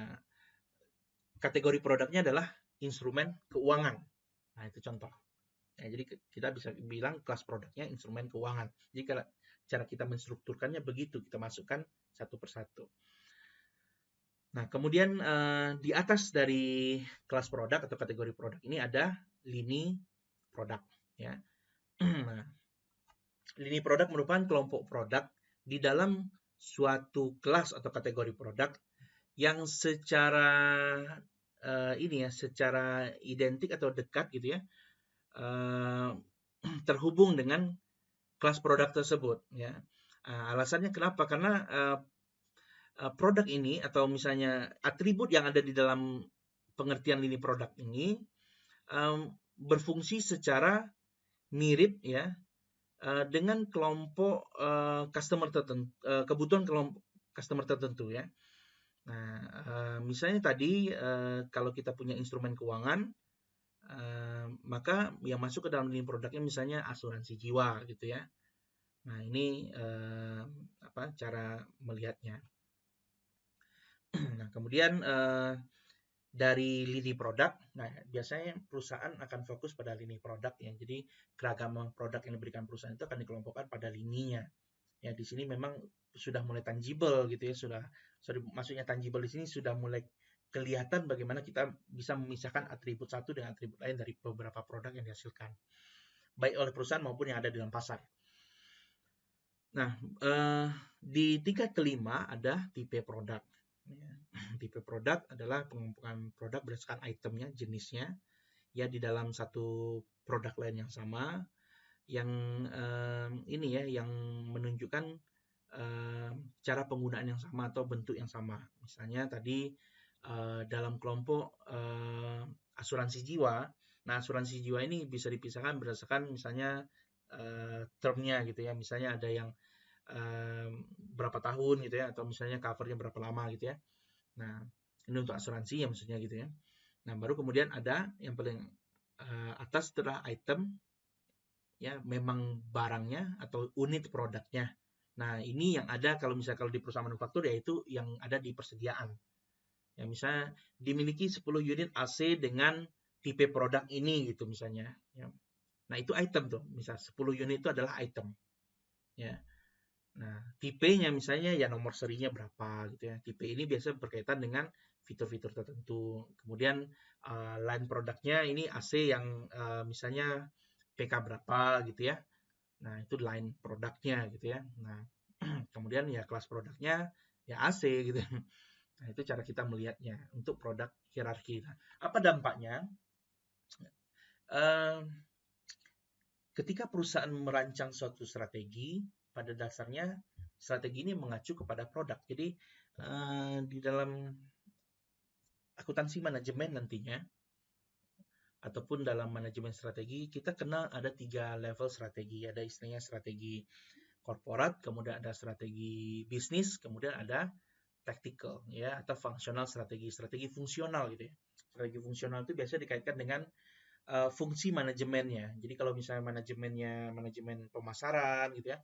Speaker 1: kategori produknya adalah instrumen keuangan. Nah, itu contoh. Ya, jadi kita bisa bilang kelas produknya instrumen keuangan. Jadi cara kita menstrukturkannya begitu, kita masukkan satu persatu. Nah, kemudian di atas dari kelas produk atau kategori produk ini ada lini produk. Ya. Nah, lini produk merupakan kelompok produk di dalam suatu kelas atau kategori produk yang secara secara identik atau dekat gitu ya, terhubung dengan kelas produk tersebut. Ya, alasannya kenapa? Karena produk ini atau misalnya atribut yang ada di dalam pengertian lini produk ini berfungsi secara mirip ya dengan kelompok customer tertentu, kebutuhan kelompok customer tertentu ya. Nah, misalnya tadi kalau kita punya instrumen keuangan, maka yang masuk ke dalam lini produknya misalnya asuransi jiwa gitu ya. Nah, ini cara melihatnya. Nah, kemudian dari lini produk, nah biasanya perusahaan akan fokus pada lini produk ya. Jadi keragaman produk yang diberikan perusahaan itu akan dikelompokkan pada lininya. Ya, di sini memang sudah mulai tangible gitu ya, maksudnya tangible di sini sudah mulai kelihatan bagaimana kita bisa memisahkan atribut satu dengan atribut lain dari beberapa produk yang dihasilkan, baik oleh perusahaan maupun yang ada di dalam pasar. Nah, di tingkat kelima ada tipe produk. Tipe produk adalah pengelompokan produk berdasarkan itemnya, jenisnya, ya di dalam satu produk lain yang sama, yang yang menunjukkan cara penggunaan yang sama atau bentuk yang sama. Misalnya tadi dalam kelompok asuransi jiwa. Nah, asuransi jiwa ini bisa dipisahkan berdasarkan misalnya termnya gitu ya. Misalnya ada yang berapa tahun gitu ya, atau misalnya covernya berapa lama gitu ya. Nah, ini untuk asuransi ya maksudnya gitu ya. Nah, baru kemudian ada yang paling atas setelah item, ya memang barangnya atau unit produknya. Nah, ini yang ada kalau di perusahaan manufaktur yaitu yang ada di persediaan. Ya, misalnya dimiliki 10 unit AC dengan tipe produk ini gitu misalnya. Ya. Nah, itu item tuh. Misal 10 unit itu adalah item. Ya. Nah, tipenya misalnya ya nomor serinya berapa gitu ya. Tipe ini biasa berkaitan dengan fitur-fitur tertentu. Kemudian line produknya ini AC yang misalnya PK berapa gitu ya. Nah, itu line produknya gitu ya. Nah, kemudian ya kelas produknya ya AC gitu. Nah, itu cara kita melihatnya untuk produk hierarki. Nah, apa dampaknya? Ketika perusahaan merancang suatu strategi, pada dasarnya strategi ini mengacu kepada produk. Jadi di dalam akuntansi manajemen nantinya, ataupun dalam manajemen strategi, kita kenal ada 3 level strategi. Ada istilahnya strategi korporat, kemudian ada strategi bisnis, kemudian ada tactical ya atau fungsional strategi fungsional gitu ya. Strategi fungsional itu biasanya dikaitkan dengan fungsi manajemennya. Jadi kalau misalnya manajemen pemasaran gitu ya,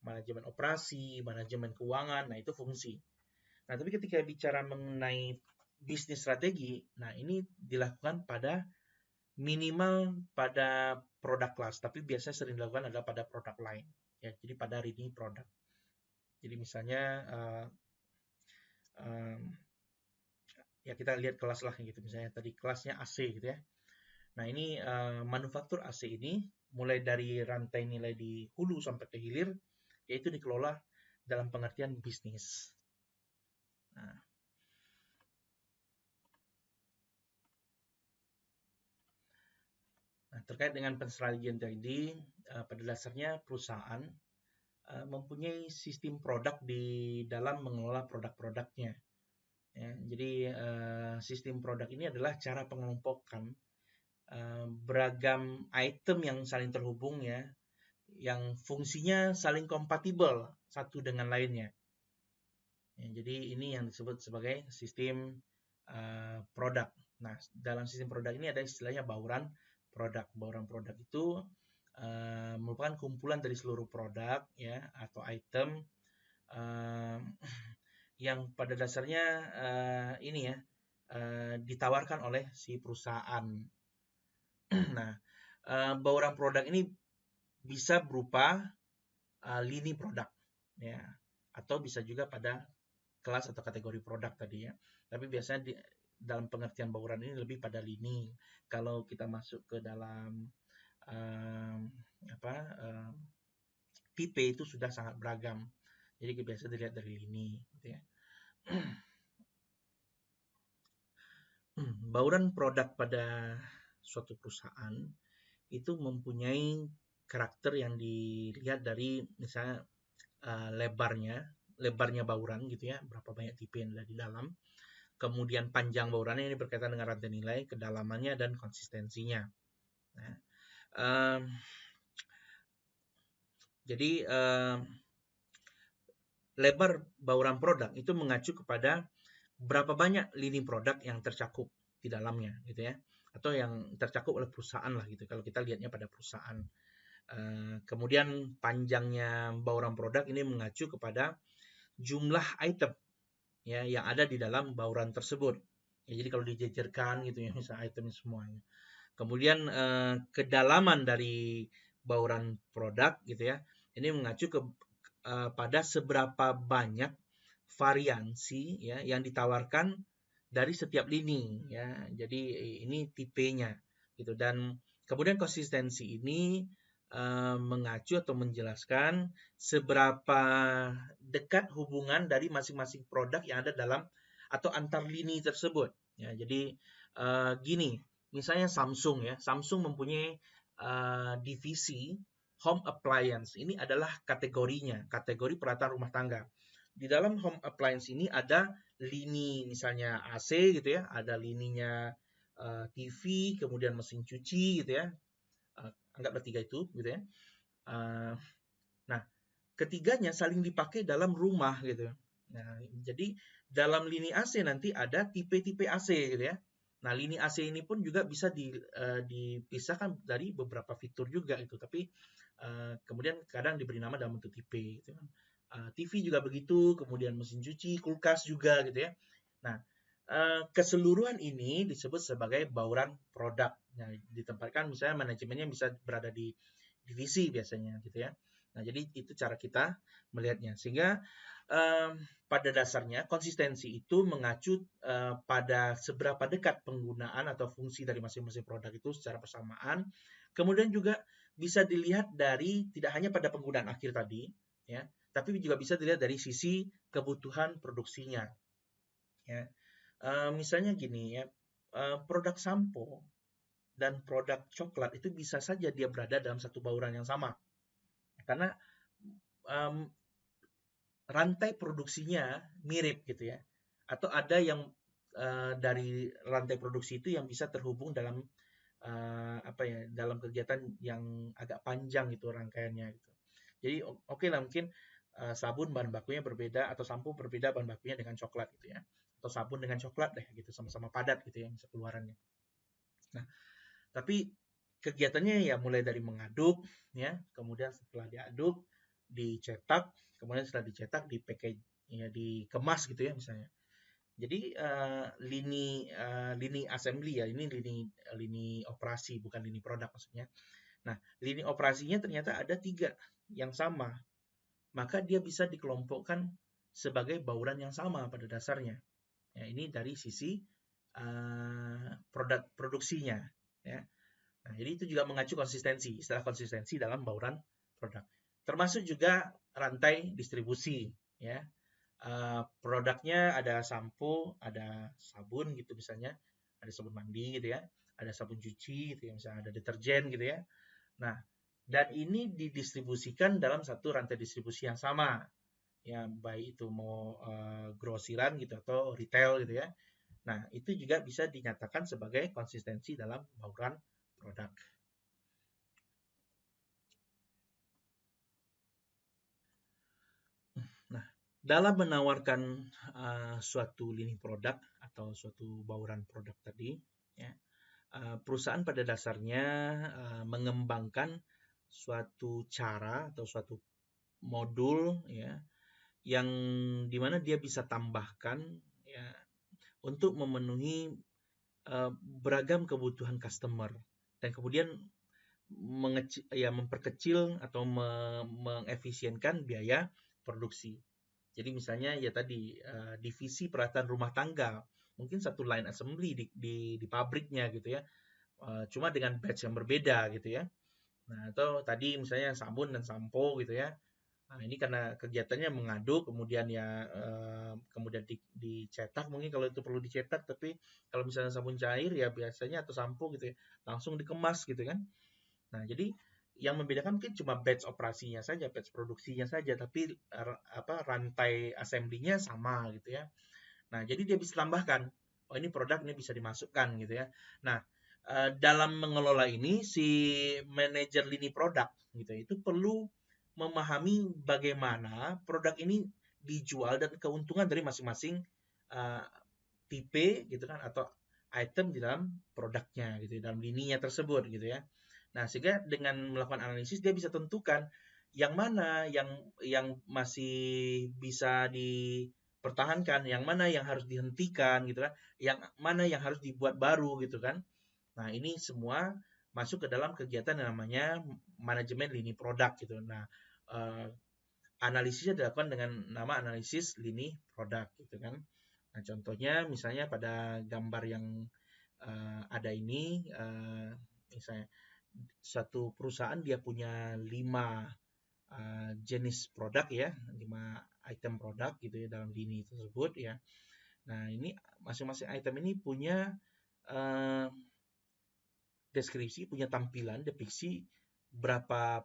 Speaker 1: manajemen operasi, manajemen keuangan, nah itu fungsi. Nah, tapi ketika bicara mengenai bisnis strategi, nah ini dilakukan pada minimal pada produk kelas, tapi biasanya sering dilakukan adalah pada produk lain. Ya, jadi pada lini produk. Jadi misalnya ya kita lihat kelas lah gitu, misalnya tadi kelasnya AC gitu ya. Nah, ini manufaktur AC ini mulai dari rantai nilai di hulu sampai ke hilir, yaitu dikelola dalam pengertian bisnis. Nah, terkait dengan penstrategian tadi, pada dasarnya perusahaan mempunyai sistem produk di dalam mengelola produk-produknya. Ya, jadi sistem produk ini adalah cara pengelompokan beragam item yang saling terhubung ya, yang fungsinya saling kompatibel satu dengan lainnya. Ya, jadi ini yang disebut sebagai sistem produk. Nah, dalam sistem produk ini ada istilahnya bauran produk. Bauran produk itu merupakan kumpulan dari seluruh produk ya atau item yang pada dasarnya ini ya ditawarkan oleh si perusahaan. Nah, bauran produk ini bisa berupa lini produk ya atau bisa juga pada kelas atau kategori produk tadi ya. Tapi biasanya dalam pengertian bauran ini lebih pada lini. Kalau kita masuk ke dalam tipe itu sudah sangat beragam. Jadi biasa dilihat dari lini gitu ya. Bauran produk pada suatu perusahaan itu mempunyai karakter yang dilihat dari misalnya lebarnya bauran gitu ya, berapa banyak tipe yang ada di dalam. Kemudian panjang baurannya ini berkaitan dengan rantai nilai, kedalamannya dan konsistensinya. Nah, jadi lebar bauran produk itu mengacu kepada berapa banyak lini produk yang tercakup di dalamnya gitu ya, atau yang tercakup oleh perusahaan lah gitu kalau kita lihatnya pada perusahaan. Kemudian panjangnya bauran produk ini mengacu kepada jumlah item ya yang ada di dalam bauran tersebut. Ya, jadi kalau dijejerkan gitu ya misalnya item semuanya. Kemudian kedalaman dari bauran produk gitu ya, ini mengacu pada seberapa banyak variansi ya yang ditawarkan dari setiap lini ya. Jadi ini tipenya gitu, dan kemudian konsistensi ini mengacu atau menjelaskan seberapa dekat hubungan dari masing-masing produk yang ada dalam atau antar lini tersebut ya. Jadi gini, misalnya Samsung ya, Samsung mempunyai divisi home appliance. Ini adalah kategorinya, kategori peralatan rumah tangga. Di dalam home appliance ini ada lini misalnya AC gitu ya, ada lininya TV, kemudian mesin cuci gitu ya. Anggaplah 3 itu gitu ya. Nah, ketiganya saling dipakai dalam rumah gitu. Nah, jadi dalam lini AC nanti ada tipe-tipe AC gitu ya. Nah, lini AC ini pun juga bisa dipisahkan dari beberapa fitur juga itu, tapi kemudian kadang diberi nama dalam bentuk tipe gitu kan. TV juga begitu, kemudian mesin cuci, kulkas juga gitu ya. Nah, keseluruhan ini disebut sebagai bauran produk. Nah, ditempatkan misalnya manajemennya bisa berada di divisi biasanya gitu ya. Nah, jadi itu cara kita melihatnya. Sehingga pada dasarnya konsistensi itu mengacu pada seberapa dekat penggunaan atau fungsi dari masing-masing produk itu secara bersamaan. Kemudian juga bisa dilihat dari tidak hanya pada penggunaan akhir tadi, ya, tapi juga bisa dilihat dari sisi kebutuhan produksinya. Ya, misalnya gini ya, produk sampo dan produk coklat itu bisa saja dia berada dalam satu bauran yang sama. Karena rantai produksinya mirip gitu ya. Atau ada yang dari rantai produksi itu yang bisa terhubung dalam dalam kegiatan yang agak panjang gitu rangkaiannya gitu. Jadi oke lah mungkin sabun bahan bakunya berbeda atau sampo berbeda bahan bakunya dengan coklat gitu ya. Atau sabun dengan coklat deh gitu, sama-sama padat gitu ya bisa keluarannya. Nah, tapi kegiatannya ya mulai dari mengaduk ya, kemudian setelah diaduk dicetak, kemudian setelah dicetak di package ya dikemas gitu ya misalnya. Jadi lini assembly ya, ini lini operasi bukan lini produk maksudnya. Nah, lini operasinya ternyata ada 3 yang sama. Maka dia bisa dikelompokkan sebagai bauran yang sama pada dasarnya. Ya, ini dari sisi produk produksinya ya. Nah, jadi itu juga mengacu konsistensi, istilah konsistensi dalam bauran produk. Termasuk juga rantai distribusi, ya. Produknya ada sampo, ada sabun gitu misalnya, ada sabun mandi gitu ya, ada sabun cuci gitu ya, misalnya ada deterjen gitu ya. Nah, dan ini didistribusikan dalam satu rantai distribusi yang sama, ya baik itu mau grosiran gitu atau retail gitu ya. Nah, itu juga bisa dinyatakan sebagai konsistensi dalam bauran produk. Nah, dalam menawarkan suatu lini produk atau suatu bauran produk tadi, ya, perusahaan pada dasarnya mengembangkan suatu cara atau suatu modul, ya, yang dimana dia bisa tambahkan, ya, untuk memenuhi beragam kebutuhan customer, dan kemudian memperkecil atau mengefisienkan biaya produksi. Jadi misalnya ya tadi divisi peralatan rumah tangga, mungkin satu line assembly di pabriknya gitu ya, cuma dengan batch yang berbeda gitu ya. Nah, atau tadi misalnya sabun dan sampo gitu ya. Nah, ini karena kegiatannya mengaduk, kemudian ya kemudian dicetak, mungkin kalau itu perlu dicetak, tapi kalau misalnya sabun cair ya biasanya atau sampo gitu ya, langsung dikemas gitu kan. Nah, jadi yang membedakan mungkin cuma batch operasinya saja, batch produksinya saja, tapi rantai assembly-nya sama gitu ya. Nah, jadi dia bisa tambahkan, oh ini produk ini bisa dimasukkan gitu ya. Nah, dalam mengelola ini si manajer lini produk gitu ya, itu perlu memahami bagaimana produk ini dijual dan keuntungan dari masing-masing uh, tipe gitu kan, atau item di dalam produknya gitu, dalam lininya tersebut gitu ya. Nah, sehingga dengan melakukan analisis dia bisa tentukan yang mana yang masih bisa dipertahankan, yang mana yang harus dihentikan gitu kan, yang mana yang harus dibuat baru gitu kan. Nah, ini semua masuk ke dalam kegiatan yang namanya manajemen lini produk gitu. Nah, eh, analisisnya dilakukan dengan nama analisis lini produk gitu kan. Nah, contohnya misalnya pada gambar yang ada ini, misalnya satu perusahaan dia punya 5 jenis produk ya, 5 item produk gitu ya dalam lini tersebut ya. Nah, ini masing-masing item ini punya uh, deskripsi, punya tampilan, depiksi berapa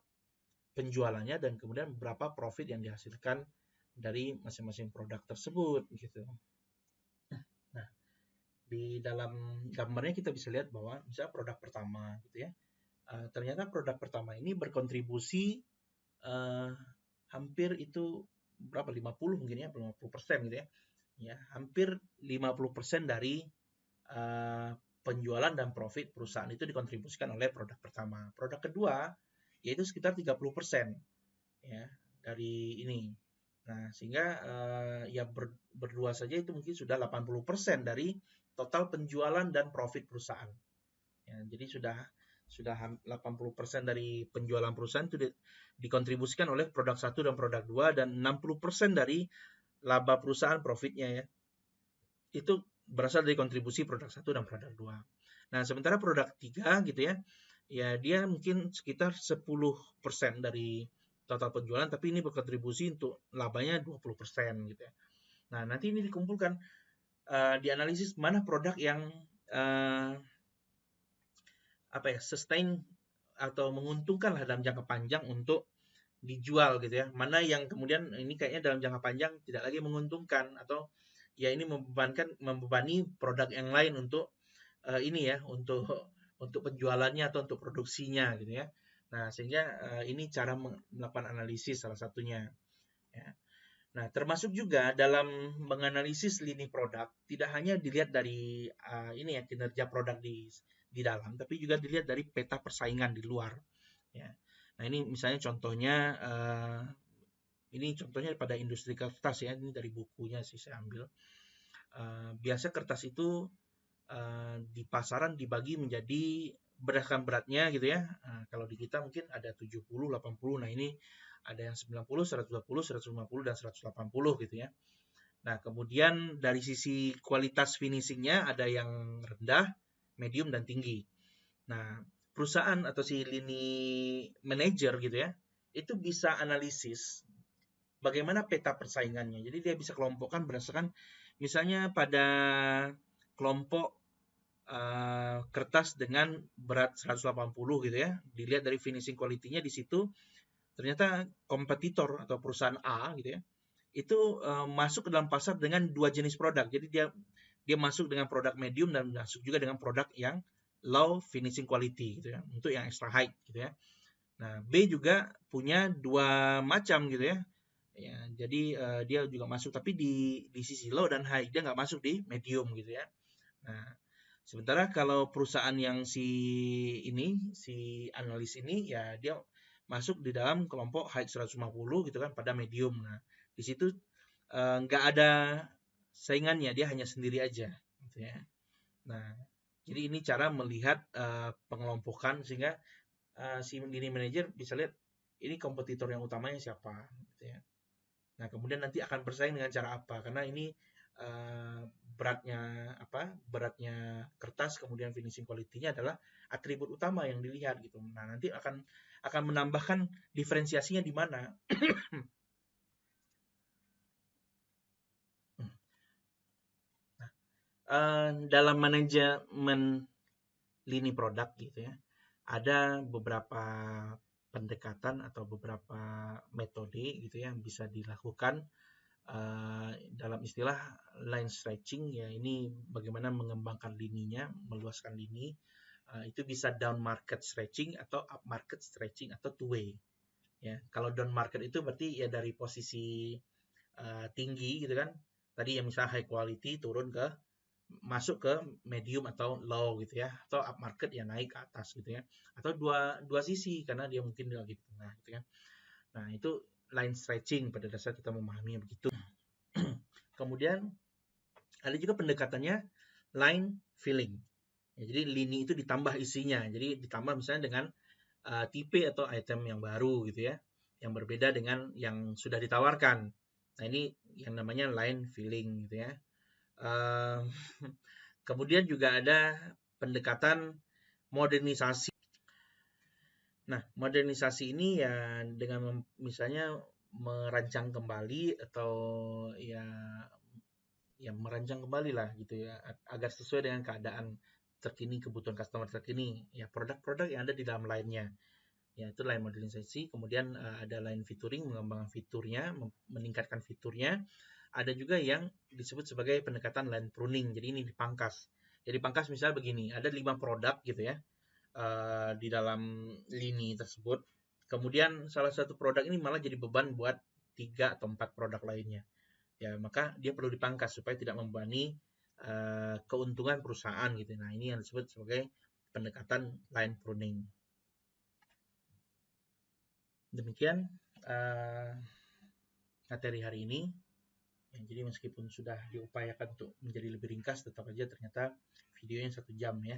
Speaker 1: penjualannya dan kemudian berapa profit yang dihasilkan dari masing-masing produk tersebut gitu. Nah, di dalam gambarnya kita bisa lihat bahwa misalnya produk pertama gitu ya, ternyata produk pertama ini berkontribusi hampir itu berapa, 50 mungkin ya, 50% gitu ya. Ya, hampir 50% dari penjualan dan profit perusahaan itu dikontribusikan oleh produk pertama. Produk kedua yaitu sekitar 30% ya dari ini. Nah, sehingga ya berdua saja itu mungkin sudah 80% dari total penjualan dan profit perusahaan. Ya, jadi sudah 80% dari penjualan perusahaan itu dikontribusikan oleh produk 1 dan produk 2, dan 60% dari laba perusahaan profitnya ya. Itu berasal dari kontribusi produk 1 dan produk 2. Nah, sementara produk 3 gitu ya. Ya dia mungkin sekitar 10% dari total penjualan, tapi ini berkontribusi untuk labanya 20% gitu ya. Nah, nanti ini dikumpulkan, dianalisis mana produk yang sustain atau menguntungkan lah dalam jangka panjang untuk dijual gitu ya. Mana yang kemudian ini kayaknya dalam jangka panjang tidak lagi menguntungkan, atau ya ini membebani produk yang lain untuk ini ya, untuk penjualannya atau untuk produksinya gitu ya. Nah, sehingga ini cara melakukan analisis salah satunya ya. Nah, termasuk juga dalam menganalisis lini produk, tidak hanya dilihat dari ini ya, kinerja produk di dalam, tapi juga dilihat dari peta persaingan di luar. Ya. Nah, ini misalnya contohnya, ini contohnya pada industri kertas ya, ini dari bukunya sih saya ambil. Biasa kertas itu di pasaran dibagi menjadi berdasarkan beratnya gitu ya. Kalau di kita mungkin ada 70, 80. Nah, ini ada yang 90, 120, 150 dan 180 gitu ya. Nah, kemudian dari sisi kualitas finishingnya ada yang rendah, medium dan tinggi. Nah, perusahaan atau si lini manager gitu ya, itu bisa analisis bagaimana peta persaingannya. Jadi dia bisa kelompokkan berdasarkan misalnya pada kelompok kertas dengan berat 180 gitu ya, dilihat dari finishing quality-nya di situ, ternyata kompetitor atau perusahaan A gitu ya, itu masuk ke dalam pasar dengan 2 jenis produk. Jadi dia masuk dengan produk medium dan masuk juga dengan produk yang low finishing quality gitu ya, untuk yang extra high gitu ya. Nah, B juga punya 2 macam gitu ya. Ya, jadi dia juga masuk tapi di sisi low dan high, dia nggak masuk di medium gitu ya. Nah, sementara kalau perusahaan yang si analis ini ya dia masuk di dalam kelompok high 150 gitu kan pada medium. Nah, di situ nggak ada saingannya, dia hanya sendiri aja gitu ya. Nah, jadi ini cara melihat pengelompokan sehingga si dini manajer bisa lihat ini kompetitor yang utamanya siapa gitu ya. Nah, kemudian nanti akan bersaing dengan cara apa? Karena ini beratnya kertas, kemudian finishing quality-nya adalah atribut utama yang dilihat gitu. Nah, nanti akan menambahkan diferensiasinya di mana. Dalam manajemen lini produk gitu ya, ada beberapa pendekatan atau beberapa metode gitu ya yang bisa dilakukan dalam istilah line stretching ya, ini bagaimana mengembangkan lininya, meluaskan lini. Itu bisa down market stretching atau up market stretching atau two way ya. Kalau down market itu berarti ya dari posisi tinggi gitu kan, tadi yang misalnya high quality turun ke masuk ke medium atau low gitu ya, atau up market ya naik ke atas gitu ya, atau dua sisi karena dia mungkin lagi di tengah gitu kan. Nah, itu line stretching pada dasar kita memahaminya begitu. Kemudian ada juga pendekatannya line filling. Ya, jadi lini itu ditambah isinya. Jadi ditambah misalnya dengan tipe atau item yang baru gitu ya, yang berbeda dengan yang sudah ditawarkan. Nah, ini yang namanya line filling gitu ya. Kemudian juga ada pendekatan modernisasi. Nah, modernisasi ini ya dengan misalnya merancang kembali atau ya merancang kembali lah gitu ya, agar sesuai dengan keadaan terkini, kebutuhan customer terkini ya, produk-produk yang ada di dalam line-nya ya, itu line modernisasi. Kemudian ada line featuring, mengembangkan fiturnya, meningkatkan fiturnya. Ada juga yang disebut sebagai pendekatan line pruning, jadi ini dipangkas. Jadi pangkas misalnya begini, ada 5 produk gitu ya di dalam lini tersebut, kemudian salah satu produk ini malah jadi beban buat 3 atau 4 produk lainnya ya, maka dia perlu dipangkas supaya tidak membebani keuntungan perusahaan gitu. Nah, ini yang disebut sebagai pendekatan line pruning. Demikian materi hari ini. Ya, jadi meskipun sudah diupayakan untuk menjadi lebih ringkas, tetap aja ternyata videonya 1 jam ya.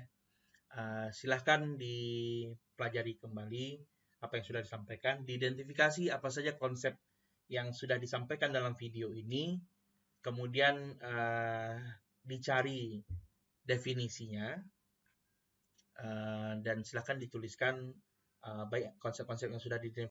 Speaker 1: Silahkan dipelajari kembali apa yang sudah disampaikan, diidentifikasi apa saja konsep yang sudah disampaikan dalam video ini, kemudian dicari definisinya, dan silakan dituliskan baik konsep-konsep yang sudah